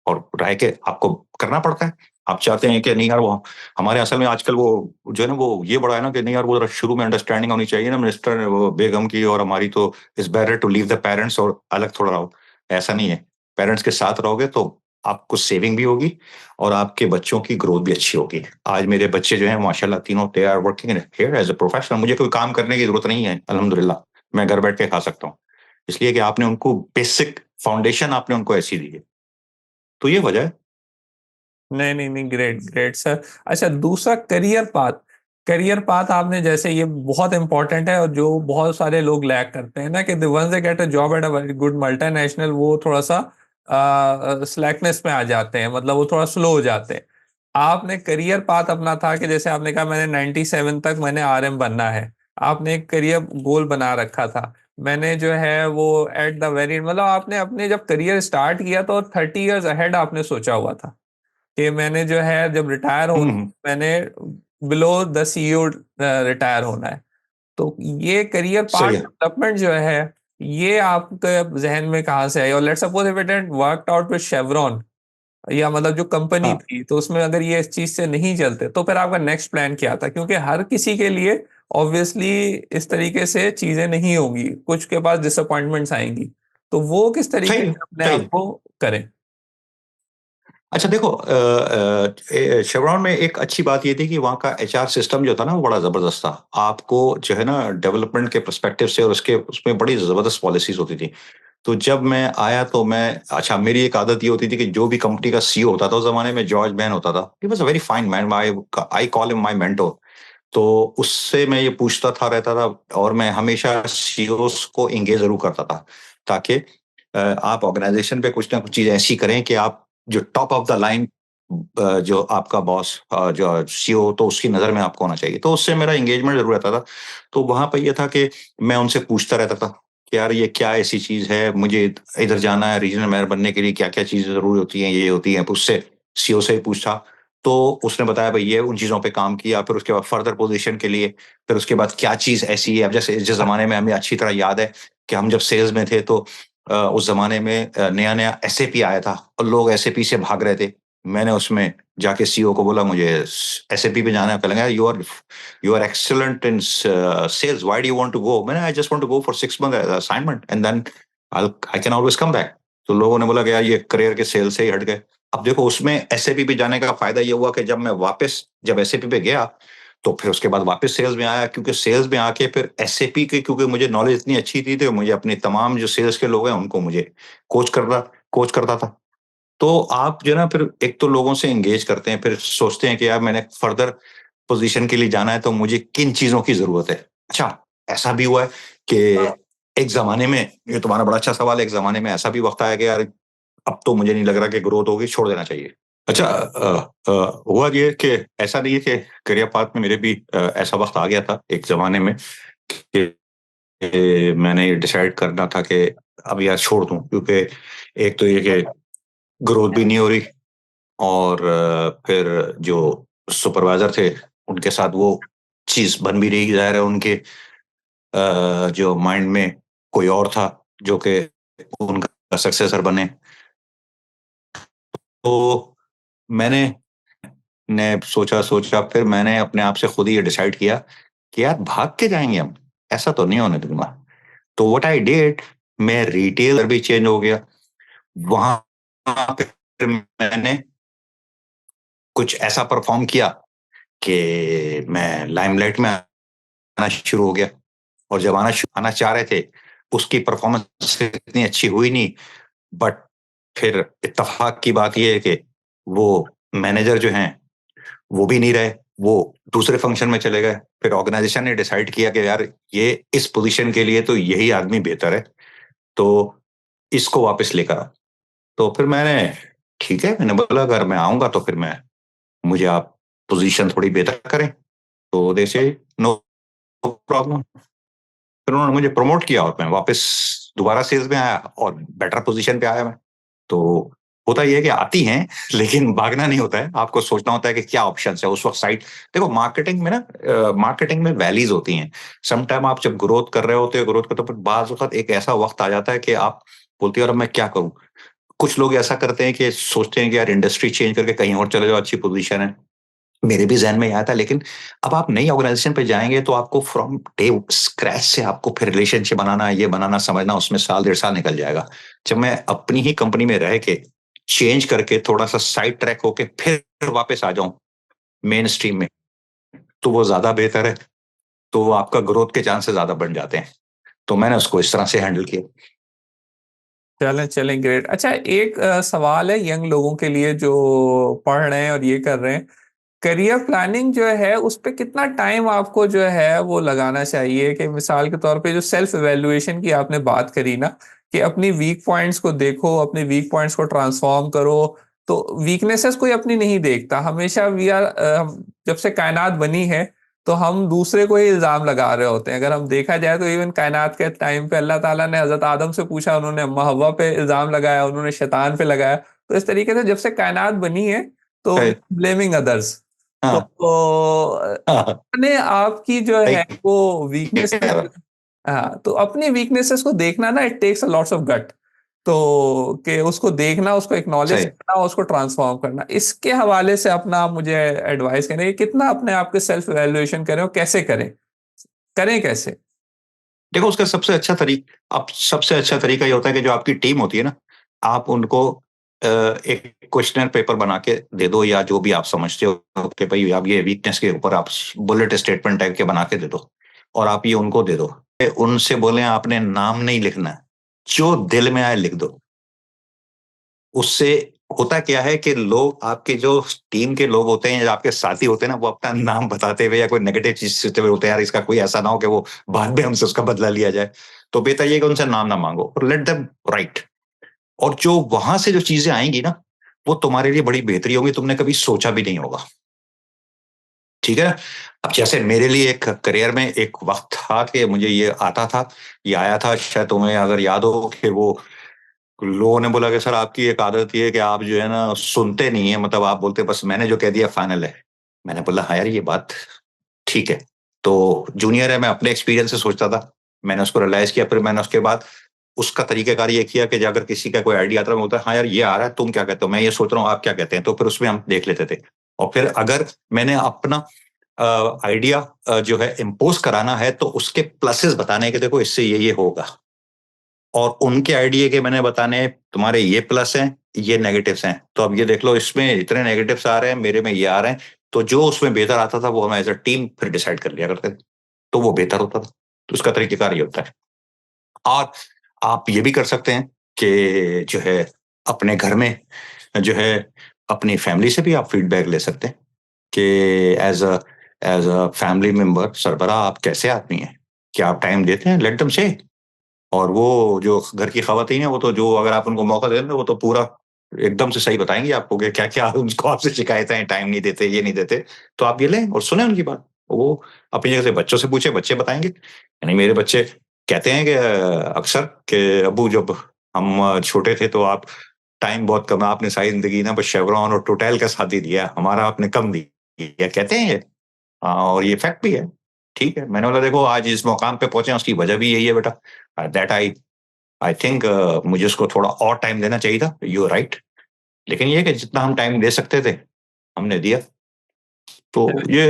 और रह के आपको करना पड़ता है। आप चाहते हैं कि नहीं यार, वो हमारे असल में आजकल वो जो है ना, वो ये बड़ा है ना कि नहीं यार, वो जरा शुरू में अंडरस्टैंडिंग होनी चाहिए ना मिनिस्टर वो बेगम की और हमारी, तो it's better to leave the parents और अलग थोड़ा रहो। ऐसा नहीं है। पेरेंट्स के साथ रहोगे तो आपको सेविंग भी होगी, और आपके बच्चों की ग्रोथ भी अच्छी होगी। आज मेरे बच्चे जो हैं माशाल्लाह तीनों, they are working here as a professional. मुझे कोई काम करने की जरूरत नहीं है, अल्हम्दुलिल्लाह। मैं घर बैठ के खा सकता हूँ, इसलिए कि आपने उनको बेसिक फाउंडेशन आपने उनको ऐसी दी है। तो ये वजह है। नहीं नहीं नहीं, ग्रेट ग्रेट सर। अच्छा, दूसरा करियर पाथ। करियर पाथ आपने जैसे, ये बहुत इंपॉर्टेंट है और जो बहुत सारे लोग लैक करते हैं ना, कि once they get a job at a very good multinational, वो थोड़ा सा स्लैकनेस में आ जाते हैं, मतलब वो थोड़ा स्लो हो जाते हैं। आपने करियर पाथ अपना था कि जैसे आपने कहा मैंने 97 तक मैंने आरएम बनना है, आपने एक करियर गोल बना रखा था। मैंने जो है वो एट द वेरी, मतलब आपने अपने जब करियर स्टार्ट किया तो 30 इयर्स अहेड आपने सोचा हुआ था कि मैंने जो है जब रिटायर होना, हम्म। मैंने बिलो द सीईओ रिटायर होना है। तो ये करियर सही पार्ट है। डेवलपमेंट जो है, ये आपके जहन में कहाँ से आई? और let's suppose if it had worked out with chevron, या मतलब जो कंपनी हाँ, थी, तो उसमें अगर ये इस चीज से नहीं चलते तो फिर आपका नेक्स्ट प्लान क्या था? क्योंकि हर किसी के लिए ऑब्वियसली इस तरीके से चीजें नहीं होंगी, कुछ के पास डिसअपॉइंटमेंट्स आएंगी, तो वो किस सही तरीके है, से अपने सही आप है। को करें? अच्छा देखो, शेवरॉन में एक अच्छी बात ये थी कि वहाँ का एचआर सिस्टम जो था ना वो बड़ा ज़बरदस्त था। आपको जो है ना डेवलपमेंट के पर्सपेक्टिव से और उसके उसमें बड़ी ज़बरदस्त पॉलिसीज़ होती थी। तो जब मैं आया तो मैं अच्छा मेरी एक आदत ये होती थी कि जो भी कंपनी का सीईओ होता था उस ज़माने में जॉर्ज बैन होता था। He was a very fine man, I call him my mentor. तो उससे मैं ये पूछता था रहता था और मैं हमेशा सीईओज़ को एंगेज ज़रूर करता था ताकि आप ऑर्गेनाइज़ेशन पे कुछ ना कुछ चीज़ ऐसी करें कि आप जो टॉप ऑफ द लाइन जो आपका बॉस जो सीईओ तो उसकी नज़र में आपको होना चाहिए। तो उससे मेरा एंगेजमेंट ज़रूर रहता था। तो वहाँ पे ये था कि मैं उनसे पूछता रहता था कि यार ये क्या ऐसी चीज़ है, मुझे इधर जाना है रीजनल मैनेजर बनने के लिए क्या-क्या चीज़ें ज़रूरी होती हैं, ये होती हैं। उससे सीईओ से ही पूछा, तो उसने बताया भई ये उन चीज़ों पे काम किया, फिर उसके बाद फर्दर पोज़ीशन के लिए, फिर उसके बाद क्या चीज़ ऐसी है। अब जैसे जिस ज़माने में हमें अच्छी तरह याद है कि हम जब सेल्स में थे तो उस ज़माने में नया-नया एसएपी आया था और लोग एसएपी से भाग रहे थे। मैंने उसमें जाके सीईओ को बोला मुझे एसएपी पे जाना है। कहने लगा you are excellent in sales, why do you want to go? मैंने I just want to go for 6 month assignment and then I can always come back. तो लोगों ने बोला कि यार ये करियर के सेल्स से ही हट गए। अब देखो उसमें एसएपी पे जाने का फायदा ये हुआ कि जब एसएपी पे गया तो फिर उसके बाद वापस सेल्स में आया, क्योंकि सेल्स में आके फिर एसएपी के क्योंकि मुझे नॉलेज इतनी अच्छी थी तो मुझे अपने तमाम जो सेल्स के लोग हैं उनको मुझे कोच करता कोच करता था। तो आप जो है ना फिर एक तो लोगों से एंगेज करते हैं, फिर सोचते हैं कि यार मैंने फर्दर पोज़ीशन के लिए जाना है तो मुझे किन चीज़ों की ज़रूरत है। अच्छा, ऐसा भी हुआ है कि एक ज़माने में ये तुम्हारा बड़ा अच्छा सवाल है, एक ज़माने में ऐसा भी वक़्त आया कि यार अब तो मुझे नहीं लग रहा कि ग्रोथ होगी, छोड़ देना चाहिए। अच्छा हुआ ये कि ऐसा नहीं है कि करियर पाथ में मेरे भी ऐसा वक़्त आ गया था एक ज़माने में कि मैंने ये डिसाइड करना था कि अब यार छोड़ दूँ, क्योंकि एक तो ये कि ग्रोथ भी नहीं हो रही और फिर जो सुपरवाइज़र थे, उनके साथ वो चीज़ बन भी रही, ज़ाहिर है उनके जो माइंड में कोई और था जो कि उनका सक्सेसर बने। तो मैंने सोचा फिर मैंने अपने आप से खुद ही ये डिसाइड किया कि यार भाग के जाएँगे हम, ऐसा तो नहीं होने दूँगा। तो व्हाट आई डिड, मैं रिटेलर भी चेंज हो गया। वहाँ पे फिर मैंने कुछ ऐसा परफ़ॉर्म किया कि मैं लाइमलाइट में आना शुरू हो गया और जब आना चाह रहे थे, उसकी परफ़ॉर्मेंस इतनी अच्छी हुई नहीं, बट फिर इत्तेफ़ाक की बात ये है कि वो मैनेजर जो हैं, वो भी नहीं रहे, वो दूसरे फ़ंक्शन में चले गए। फिर ऑर्गनाइज़ेशन ने डिसाइड किया कि यार ये इस पोज़ीशन के लिए तो यही आदमी बेहतर है, तो इसको वापस लेकर आओ। तो फिर मैंने ठीक है, मैंने बोला अगर मैं आऊँगा तो फिर मुझे आप पोज़ीशन थोड़ी बेहतर करें। तो दे से नो प्रॉब्लम। फिर उन्होंने मुझे प्रमोट किया और मैं वापस दोबारा सेल्स में आया और बेटर पोज़ीशन पे आया मैं। तो होता ये है कि आती हैं लेकिन भागना नहीं होता है। आपको सोचना होता है कि क्या ऑप्शंस है उस वक़्त साइड देखो मार्केटिंग में ना मार्केटिंग में वैलीज़ होती हैं। सम टाइम आप जब ग्रोथ कर रहे होते हो, ग्रोथ करते हो, फिर बाज़ वक़्त एक ऐसा वक़्त आ जाता है कि आप बोलते हो, "यार अब मैं क्या करूँ?" कुछ लोग ऐसा करते हैं कि सोचते हैं कि यार इंडस्ट्री चेंज करके कहीं और चले जाओ, अच्छी पोज़ीशन है। मेरे भी ज़हन में आया था, लेकिन अब आप नई ऑर्गनाइज़ेशन पे जाएँगे तो आपको फ्रॉम डे स्क्रैच से आपको फिर रिलेशनशिप बनाना, ये बनाना, समझना, उसमें साल डेढ़ साल निकल जाएगा। जब मैं अपनी ही कंपनी में रह के चेंज करके थोड़ा-सा साइड ट्रैक होके फिर वापस आ जाऊँ मेन स्ट्रीम में, तो वो ज़्यादा बेहतर है, तो आपका ग्रोथ के चांसेस ज़्यादा बढ़ जाते हैं। तो मैंने उसको इस तरह से हैंडल किया। चलें चलें, ग्रेट। अच्छा, एक सवाल है यंग लोगों के लिए जो पढ़ रहे हैं और ये कर रहे हैं, करियर प्लानिंग जो है उस पे कितना टाइम आपको जो है वो लगाना चाहिए? कि मिसाल के तौर पे जो सेल्फ इवैल्यूएशन की आपने बात करी ना, कि अपनी वीक पॉइंट्स को देखो, अपने वीक पॉइंट्स को ट्रांसफॉर्म करो, तो वीकनेसेस कोई अपनी नहीं देखता, हमेशा वी आर, जब से कायनात बनी है तो हम दूसरे को ही इल्जाम लगा रहे होते हैं। अगर हम देखा जाए तो इवन कायनात के टाइम पे अल्लाह ताला ने हजरत आदम से पूछा, उन्होंने अम्मा हव्वा पे इल्जाम लगाया, उन्होंने शैतान पे लगाया। तो इस तरीके से जब से कायनात बनी है तो सही ब्लेमिंग अदर्स। तो हाँ, हाँ, अपने आप की जो सही है वो वीकनेस कह रहा हाँ, तो अपनी वीकनेसेस को देखना ना, it takes a lots of gut. तो कि उसको देखना, उसको एक्नॉलेज सही। करना, उसको ट्रांसफॉर्म करना, इसके हवाले से अपना आप मुझे एडवाइस करें कि कितना अपने आप के सेल्फ इवैल्यूएशन करें और कैसे करें, करें कैसे? देखो उसका सबसे अच्छा तरीका ये होता है कि जो आपकी टीम होती है ना, आप उनको एक क्वेश्चनर पेपर बना के दे दो, या जो भी आप समझते हो कि भाई आप ये वीकनेस के ऊपर आप बुलेट स्टेटमेंट टाइप के बना के दे दो, और आप ये उनको दे दो। उनसे बोले आपने नाम नहीं लिखना है, जो दिल में आए लिख दो। उससे होता क्या है कि लोग, आपके जो टीम के लोग होते हैं या आपके साथी होते हैं ना, वो अपना नाम बताते हुए या कोई नेगेटिव चीज़ सोचते हुए होते हैं, यार इसका कोई ऐसा ना हो कि वो बाद में हमसे उसका बदला लिया जाए। तो बेहतर ये है कि उनसे नाम ना माँगो और लेट देम राइट। और जो वहाँ से जो चीज़ें आएँगी ना, वो तुम्हारे लिए बड़ी बेहतरी होंगी, तुमने कभी सोचा भी नहीं होगा। ठीक है? अब जैसे मेरे लिए एक करियर में एक वक़्त था कि मुझे ये आता था, ये आया था, शायद तुम्हें अगर याद हो कि वो लोगों ने बोला कि सर आपकी एक आदत ये है कि आप जो है ना सुनते नहीं है, मतलब आप बोलते बस मैंने जो कह दिया फाइनल है। मैंने बोला हाँ यार ये बात ठीक है। तो जूनियर है, मैं अपने एक्सपीरियंस से सोचता था। मैंने उसको रियलाइज़ किया, फिर मैंने उसके बाद उसका तरीकाकार ये किया कि अगर किसी का कोई आइडिया आता है, मैं बोलता हाँ यार ये आ रहा है, तुम क्या कहते हो? मैं ये सोच रहा हूँ, आप क्या कहते हैं? तो फिर उसमें हम देख लेते थे। और फिर अगर मैंने अपना आइडिया जो है इम्पोज़ कराना है तो उसके प्लसेस बताने के, देखो इससे ये होगा। और उनके आइडिया के मैंने बताने हैं, तुम्हारे ये प्लस हैं, ये नेगेटिव्स हैं। तो अब ये देख लो इसमें इतने नेगेटिव्स आ रहे हैं, मेरे में ये आ रहे हैं। तो जो उसमें बेहतर आता था वो हम एज़ अ टीम फिर डिसाइड कर लिया करते थे। तो वो बेहतर होता था। तो उसका तरीक़ेकार ये होता है। और आप ये भी कर सकते हैं कि जो है अपने घर में जो है अपनी फैमिली से भी आप फीडबैक ले सकते हैं कि एज़ अ फैमिली मेंबर सरबराह आप कैसे आदमी हैं? क्या आप टाइम देते हैं? लेट देम से। और वो जो घर की ख़वातीन है, वो तो जो अगर आप उनको मौका दे दें, वो तो पूरा एकदम से सही बताएँगी आपको कि क्या-क्या उनको आपसे शिकायतें हैं, टाइम नहीं देते, ये नहीं देते। तो आप ये लें और सुनें उनकी बात। वो अपनी जगह से बच्चों से पूछें, बच्चे बताएँगे। यानी मेरे बच्चे कहते हैं कि अक्सर कि अब्बू जब हम छोटे थे तो आप टाइम बहुत कम है, आपने सारी ज़िंदगी ना बस शेवरॉन और टोटल का साथ ही दिया, हमारा आपने कम दिया। कहते हैं ये। और ये फैक्ट भी है। ठीक है, मैंने बोला देखो आज इस मुकाम पे पहुँचे हैं उसकी वजह भी यही है बेटा। दैट आई थिंक मुझे उसको थोड़ा और टाइम देना चाहिए था, यू आर राइट। लेकिन ये है कि जितना हम टाइम दे सकते थे, हमने दिया। तो ये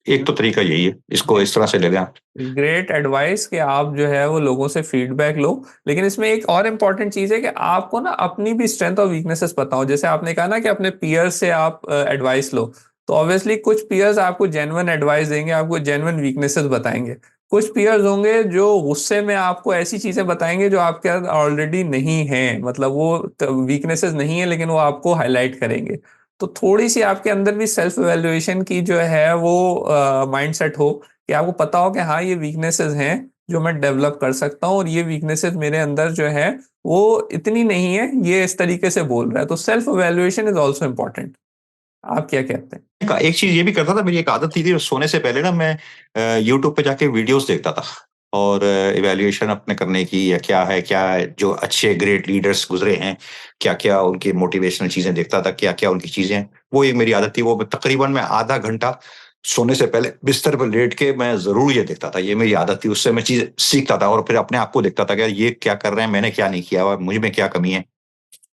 एक तो तरीका यही है, इसको इस तरह से ले लें आप। ग्रेट एडवाइस कि आप जो है वो लोगों से फीडबैक लो। लेकिन इसमें एक और इम्पॉर्टेंट चीज़ है कि आपको ना अपनी भी स्ट्रेंथ और वीकनेसेस पता हो। जैसे आपने कहा ना कि अपने पीयर्स से आप एडवाइस लो, तो ऑब्वियसली कुछ पीयर्स आपको जेन्युइन एडवाइस देंगे, आपको जेन्युइन वीकनेसेस बताएंगे। कुछ पीयर्स होंगे जो गुस्से में आपको ऐसी चीज़ें बताएंगे जो आपके अंदर ऑलरेडी नहीं है, मतलब वो वीकनेसेस नहीं है लेकिन वो आपको हाईलाइट करेंगे। तो थोड़ी सी आपके अंदर भी सेल्फ इवेल्युएशन की जो है वो माइंडसेट हो कि आपको पता हो कि हाँ ये वीकनेसेस हैं जो मैं डेवलप कर सकता हूँ, और ये वीकनेसेस मेरे अंदर जो है वो इतनी नहीं है, ये इस तरीके से बोल रहा है। तो self evaluation is also important. आप क्या कहते हैं? एक चीज़ ये भी करता था, मेरी एक आदत थी सोने से पहले ना मैं यूट्यूब पे जाके वीडियोज़ देखता था और इवैल्यूएशन अपने करने की, या क्या जो अच्छे ग्रेट लीडर्स गुज़रे हैं, क्या-क्या उनकी मोटिवेशनल चीज़ें देखता था, क्या-क्या उनकी चीज़ें हैं। वो एक मेरी आदत थी, वो तकरीबन मैं आधा घंटा सोने से पहले बिस्तर पे लेट के मैं ज़रूर ये देखता था। ये मेरी आदत थी, उससे मैं चीज़ सीखता था और फिर अपने आप को देखता था कि यार ये क्या कर रहे हैं, मैंने क्या नहीं किया हुआ, मुझ में क्या कमी है।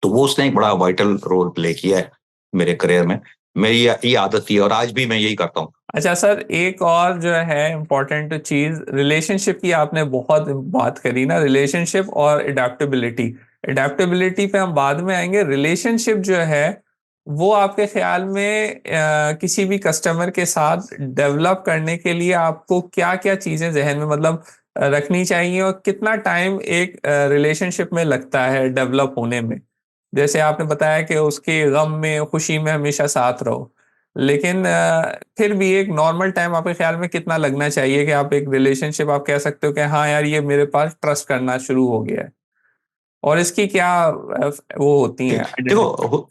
तो वो उसने एक बड़ा वाइटल रोल प्ले किया है मेरे करियर में। मेरी ये आदत थी और आज भी मैं यही करता हूँ। अच्छा सर, एक और जो है इम्पोर्टेंट चीज, रिलेशनशिप की आपने बहुत बात करी ना, रिलेशनशिप और एडेप्टेबिलिटी। एडेप्टेबिलिटी पे हम बाद में आएंगे। रिलेशनशिप जो है वो आपके ख्याल में किसी भी कस्टमर के साथ डेवलप करने के लिए आपको क्या क्या चीजें जहन में मतलब रखनी चाहिए, और कितना टाइम एक रिलेशनशिप में लगता है डेवलप होने में? जैसे आपने बताया कि उसके गम में खुशी में हमेशा साथ रहो, लेकिन फिर भी एक नॉर्मल टाइम आपके ख्याल में कितना लगना चाहिए कि आप एक रिलेशनशिप आप कह सकते हो कि हाँ यार ये मेरे पास ट्रस्ट करना शुरू हो गया है? और इसकी क्या वो होती कि हैं देखो आइडेंटिटी?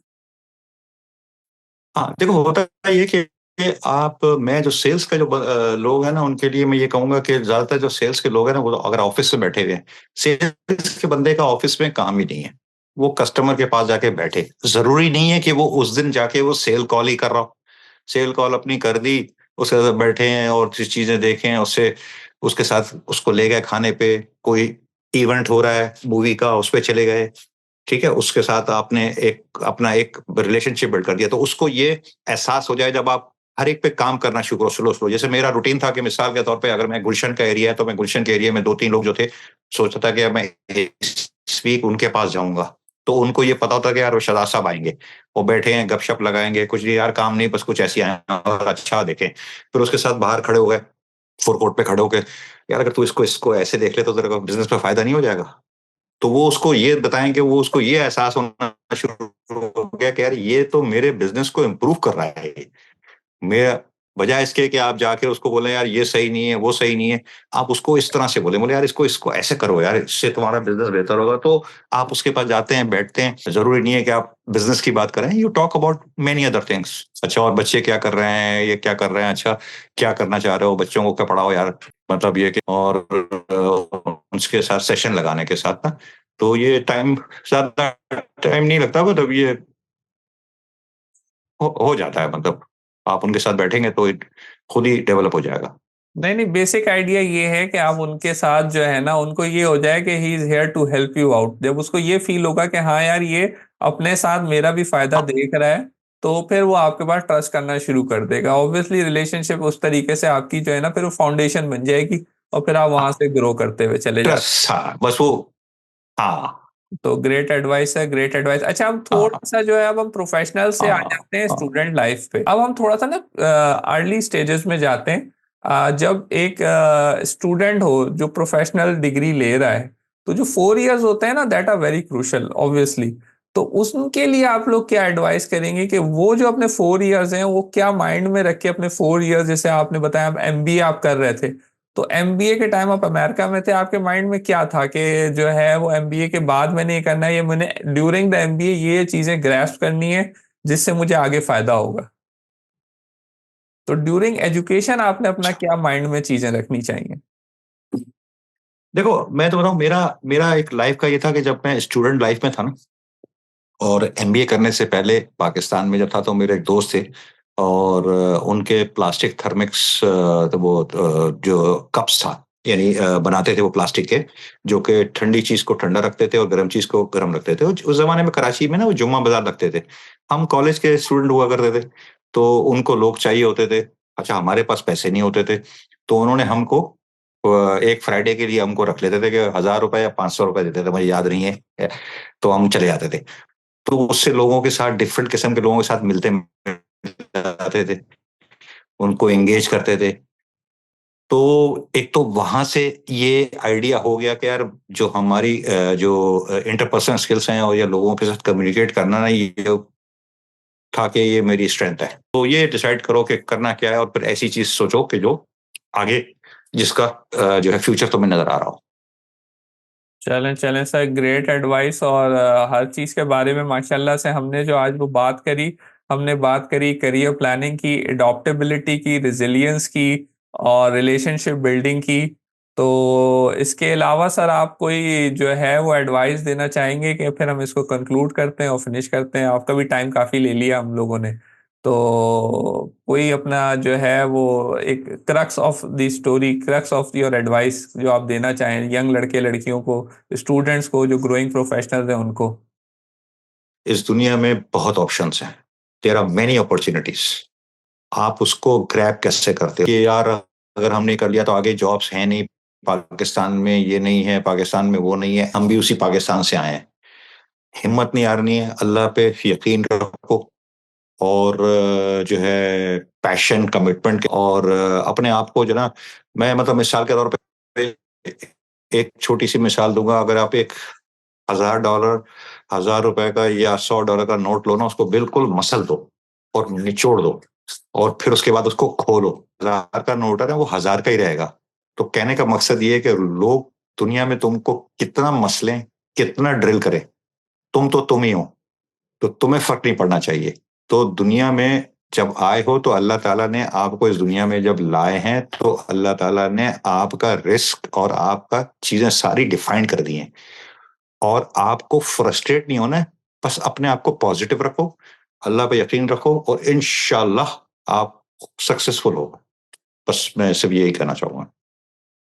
हाँ, देखो होता ये है कि मैं जो सेल्स का लोग हैं ना, उनके लिए मैं ये कहूँगा कि ज़्यादातर जो सेल्स के लोग हैं ना, वो अगर ऑफ़िस में बैठे हुए हैं, सेल्स के बंदे का ऑफ़िस में काम ही नहीं है। वो कस्टमर के पास जाके बैठे। ज़रूरी नहीं है कि वो उस दिन जाके वो सेल कॉल ही कर रहा हो। सेल कॉल अपनी कर दी, उसके बाद बैठे हैं और चीज़ें देखें, उससे उसके साथ उसको ले गए खाने पे, कोई इवेंट हो रहा है मूवी का, उस पे चले गए, ठीक है? उसके साथ आपने एक अपना एक रिलेशनशिप बिल्ड कर दिया, तो उसको ये एहसास हो जाए जब आप हर एक पे काम करना शुरू करो स्लो-स्लो। जैसे मेरा रूटीन था कि मिसाल के तौर पे अगर मैं गुलशन का एरिया है, तो मैं गुलशन के एरिया में 2-3 लोग जो थे, सोचता था कि अब मैं इस वीक उनके पास जाऊँगा। तो उनको ये पता होता कि यार वो शहज़ाद साहब आएँगे, वो बैठे हैं, गपशप लगाएँगे, कुछ नहीं यार काम नहीं, बस कुछ ऐसे ही आए हैं और अच्छा देखें। फिर उसके साथ बाहर खड़े हो गए, फ़ोरकोर्ट पे खड़े होके, यार अगर तू इसको इसको ऐसे देख ले तो तेरे को बिज़नेस में फ़ायदा नहीं हो जाएगा? तो वो उसको ये बताएँ कि वो उसको ये एहसास होना शुरू हो गया कि यार ये तो मेरे बिज़नेस को इम्प्रूव कर रहा है ये। मेरा बजाय इसके कि आप जाके उसको बोलें यार ये सही नहीं है, वो सही नहीं है, आप उसको इस तरह से बोलें, बोले यार इसको इसको ऐसे करो यार, इससे तुम्हारा बिज़नेस बेहतर होगा। तो आप उसके पास जाते हैं, बैठते हैं, ज़रूरी नहीं है कि आप बिज़नेस की बात करें, you talk about many other things. अच्छा और बच्चे क्या कर रहे हैं, ये क्या कर रहे हैं, अच्छा क्या करना चाह रहे हो, बच्चों को क्या पढ़ाओ यार, मतलब ये कि और उसके साथ सेशन लगाने के साथ ना, तो ये टाइम ज़्यादा टाइम नहीं लगता मतलब ये हो जाता है मतलब, आप उनके साथ बैठेंगे तो इट खुद ही डेवलप हो जाएगा। नहीं, नहीं, बेसिक आइडिया ये है कि आप उनके साथ जो है ना, उनको ये हो जाए कि he is here to help you out. जब उसको ये फ़ील होगा कि हाँ यार, ये अपने साथ मेरा भी फ़ायदा हाँ, देख रहा है, तो फिर वो आपके पास ट्रस्ट करना शुरू कर देगा। ऑब्वियसली रिलेशनशिप उस तरीके से आपकी जो है ना, फिर वो फाउंडेशन बन जाएगी और फिर आप वहाँ हाँ, से ग्रो करते हुए चले जाते ट्रस्ट हाँ, बस वो हाँ, हैं। तो ग्रेट एडवाइस है, ग्रेट एडवाइस। अच्छा, हम हाँ, थोड़ा-सा जो है, अब हम प्रोफ़ेशनल से आ हाँ, जाते हैं हाँ। स्टूडेंट लाइफ़ पे। अब हम थोड़ा-सा ना अर्ली स्टेजेस में जाते हैं। जब एक स्टूडेंट हो जो प्रोफेशनल डिग्री ले रहा है, तो जो 4 इयर्स होते हैं ना, that are very crucial obviously. तो उसके लिए आप लोग क्या एडवाइस करेंगे कि वो जो अपने 4 इयर्स हैं, वो क्या माइंड में रख के अपने 4 इयर्स, जैसे आपने बताया आप एमबीए आप कर रहे थे, तो एमबीए के टाइम आप अमेरिका में थे, आपके माइंड में क्या था कि जो है वो एमबीए के बाद मैंने ये करना है, ये मैंने ड्यूरिंग द एमबीए ये चीजें ग्रैस्प करनी है जिससे मुझे आगे फायदा होगा? तो ड्यूरिंग एजुकेशन आपने अपना अच्छा, क्या माइंड में चीजें रखनी चाहिए? देखो मैं तो बताऊँ मेरा मेरा एक लाइफ़ का ये था कि जब मैं स्टूडेंट लाइफ़ में था ना और एमबीए करने से पहले पाकिस्तान में जब था तो मेरे एक दोस्त थे और उनके प्लास्टिक थर्मिक्स तो वो जो कप्स था यानी बनाते थे वो प्लास्टिक के जो कि ठंडी चीज़ को ठंडा रखते थे और गर्म चीज़ को गर्म रखते थे। उस ज़माने में कराची में ना वो जुम्मा बाज़ार लगते थे। हम कॉलेज के स्टूडेंट हुआ करते थे, तो उनको लोग चाहिए होते थे। अच्छा हमारे पास पैसे नहीं होते थे, तो उन्होंने हमको एक फ्राइडे के लिए हमको रख लेते थे कि ₹1000 या ₹500 देते थे, मुझे याद नहीं है। तो हम चले जाते थे। तो उससे लोगों के साथ डिफरेंट किस्म के लोगों के साथ मिलते जाते थे, उनको एंगेज करते थे। तो एक तो वहाँ से ये आइडिया हो गया कि यार जो हमारी जो इंटरपर्सनल स्किल्स हैं और या लोगों के साथ कम्युनिकेट करना ना ये था कि ये मेरी स्ट्रेंथ है। तो ये डिसाइड करो कि करना क्या है और फिर ऐसी चीज़ सोचो कि जो आगे जिसका जो है फ्यूचर तुम्हें नज़र आ रहा हो। चलें, चलें सर, ग्रेट एडवाइस। और हर चीज़ के बारे में माशाल्लाह से हमने जो आज वो बात करी, हमने बात करी करियर प्लानिंग की, एडॉप्टेबिलिटी की, रेज़िलियंस की और रिलेशनशिप बिल्डिंग की। तो इसके अलावा सर आप कोई जो है वो एडवाइस देना चाहेंगे कि फिर हम इसको कंक्लूड करते हैं और फिनिश करते हैं? आपका भी टाइम काफ़ी ले लिया हम लोगों ने। तो कोई अपना जो है वो एक crux of the story, crux of your advice जो आप देना चाहें यंग लड़के लड़कियों को, स्टूडेंट्स को, जो ग्रोइंग प्रोफेशनल्स हैं उनको? इस दुनिया में बहुत ऑप्शंस हैं। There are many opportunities. आप उसको ग्रैब कैसे करते हो कि यार अगर हमने कर लिया तो आगे जॉब्स हैं नहीं, पाकिस्तान में ये नहीं है, पाकिस्तान में वो नहीं है, हम भी उसी पाकिस्तान से आए हैं। हिम्मत नहीं हारनी है, अल्लाह पे यकीन रखो और जो है पैशन, कमिटमेंट और अपने आप को जो ना मैं मतलब मिसाल के तौर पे एक छोटी-सी मिसाल दूँगा, अगर आप एक $1000 ₹1000 का या $100 का नोट लो ना, उसको बिल्कुल मसल दो और निचोड़ दो और फिर उसके बाद उसको खोलो। 1000 का नोट है ना, वो 1000 का ही रहेगा। तो कहने का मकसद ये है कि लोग दुनिया में तुमको कितना मसलें, कितना ड्रिल करें, तुम तो तुम ही हो, तो तुम्हें फ़र्क नहीं पड़ना चाहिए। तो दुनिया में जब आए हो तो अल्लाह ताला ने आपको इस दुनिया में जब लाए हैं, तो अल्लाह ताला ने आपका रिस्क और आपका चीज़ें सारी डिफाइन कर दी हैं। और आपको फ्रस्ट्रेट नहीं होना है, बस अपने आप को पॉज़िटिव रखो, अल्लाह पे यकीन रखो और इंशाअल्लाह आप सक्सेसफुल होगे। बस मैं सिर्फ़ यही कहना चाहूँगा।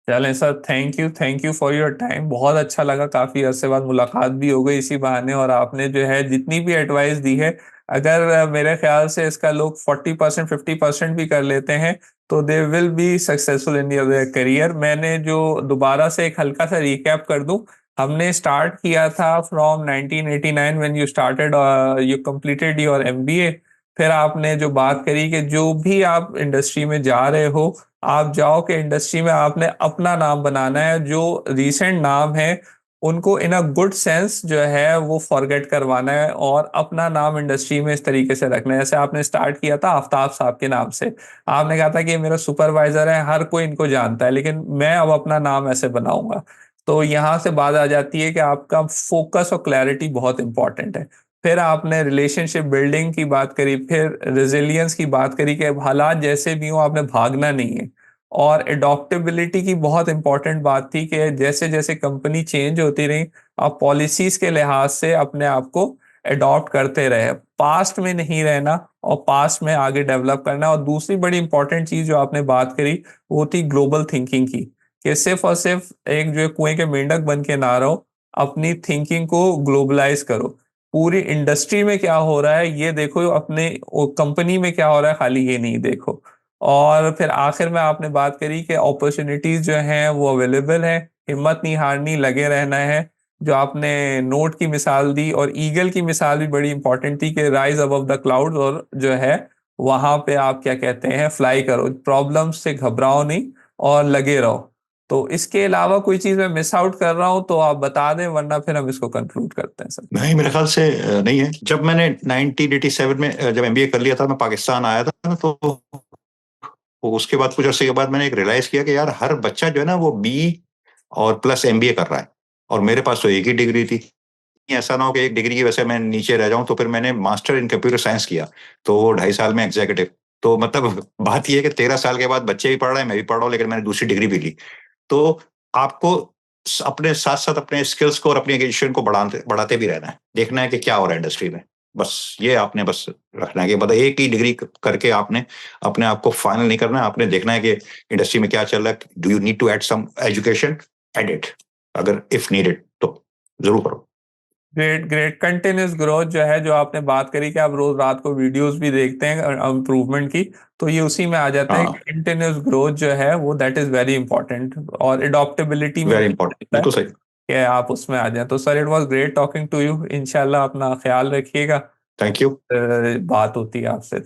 चलें sir, thank you for your time. बहुत अच्छा लगा, काफी अरसे बाद मुलाकात भी हो गई इसी बहाने, और आपने जो है जितनी भी एडवाइस दी है, अगर मेरे ख्याल से इसका लोग 40% 50% भी कर लेते हैं तो they will be successful in your career. मैंने जो दोबारा से एक हल्का सा रिकैप कर दूं, हमने स्टार्ट किया था from 1989 when you started, you completed your MBA. फिर आपने जो बात करी कि जो भी आप इंडस्ट्री में जा रहे हो, आप जाओ कि इंडस्ट्री में आपने अपना नाम बनाना है, जो रीसेंट नाम है उनको इन अ गुड सेंस जो है वो फॉरगेट करवाना है, और अपना नाम इंडस्ट्री में इस तरीके से रखना है। जैसे आपने स्टार्ट किया था आफ्ताब साहब के नाम से, आपने कहा था कि ये मेरा सुपरवाइजर है, हर कोई इनको जानता है, लेकिन मैं अब अपना नाम ऐसे बनाऊंगा। तो यहाँ से बात आ जाती है कि आपका फोकस और क्लैरिटी बहुत इंपॉर्टेंट है। फिर आपने रिलेशनशिप बिल्डिंग की बात करी, फिर रेजिलियंस की बात करी कि अब हालात जैसे भी हो आपने भागना नहीं है। और एडॉप्टेबिलिटी की बहुत इंपॉर्टेंट बात थी कि जैसे जैसे कंपनी चेंज होती रही, आप पॉलिसीज के लिहाज से अपने आप को अडॉप्ट करते रहे, पास्ट में नहीं रहना और पास्ट में आगे डेवलप करना। और दूसरी बड़ी इंपॉर्टेंट चीज जो आपने बात करी वो थी ग्लोबल थिंकिंग की, कि सिर्फ और सिर्फ एक जो है कुएं के मेंढक बन के ना रहो, अपनी थिंकिंग को ग्लोबलाइज करो। पूरी इंडस्ट्री में क्या हो रहा है ये देखो, अपने कंपनी में क्या हो रहा है खाली ये नहीं देखो। और फिर आखिर में आपने बात करी कि अपॉर्चुनिटीज जो हैं वो अवेलेबल हैं, हिम्मत नहीं हारनी, लगे रहना है। जो आपने नोट की मिसाल दी और ईगल की मिसाल भी बड़ी इंपॉर्टेंट थी कि राइज अबव द क्लाउड, और जो है वहां पे आप क्या कहते हैं फ्लाई करो, प्रॉब्लम से घबराओ नहीं और लगे रहो। तो इसके अलावा कोई चीज मैं मिस आउट कर रहा हूं तो आप बता दें, वरना फिर हम इसको कंक्लूड करते हैं सर। नहीं, मेरे ख्याल से नहीं है। जब मैंने 1987 में जब एमबीए कर लिया था, मैं पाकिस्तान आया था, तो उसके बाद कुछ अर्से के बाद मैंने एक रियलाइज किया कि यार हर बच्चा जो है ना वो बी और प्लस एमबीए कर रहा है, और मेरे पास तो एक ही डिग्री थी। ऐसा ना हो कि एक डिग्री की वजह से मैं नीचे रह जाऊं। तो फिर मैंने मास्टर इन कंप्यूटर साइंस किया, तो वो 2.5 साल में एग्जीक्यूटिव। तो मतलब बात ये है कि 13 साल के बाद बच्चे भी पढ़ रहे हैं, मैं भी पढ़ रहा हूँ, लेकिन मैंने दूसरी डिग्री भी ली। तो आपको अपने साथ साथ अपने स्किल्स को और अपनी एजुकेशन को बढ़ाते बढ़ाते भी रहना है, देखना है कि क्या हो रहा है इंडस्ट्री में। बस ये आपने बस रखना है कि मतलब एक ही डिग्री करके आपने अपने आप को फाइनल नहीं करना है। आपने देखना है कि इंडस्ट्री में क्या चल रहा है, do you need to add some education, add it, अगर इफ नीडेड तो जरूर करो। ग्रेट ग्रेट, कंटिन्यूस ग्रोथ जो है, जो आपने बात करी कि आप रोज रात को वीडियोस भी देखते हैं इम्प्रूवमेंट की, तो ये उसी में आ जाता है कि हाँ, कंटिन्यूस ग्रोथ जो है वो दैट इज वेरी इंपॉर्टेंट। और एडॉप्टेबिलिटी में वेरी भी इंपॉर्टेंट, होता है बिल्कुल सही। कि आप उसमें आ जाए। तो sir, it was great talking to you, इंशाल्लाह अपना ख्याल रखिएगा। Thank you. बात होती है आपसे।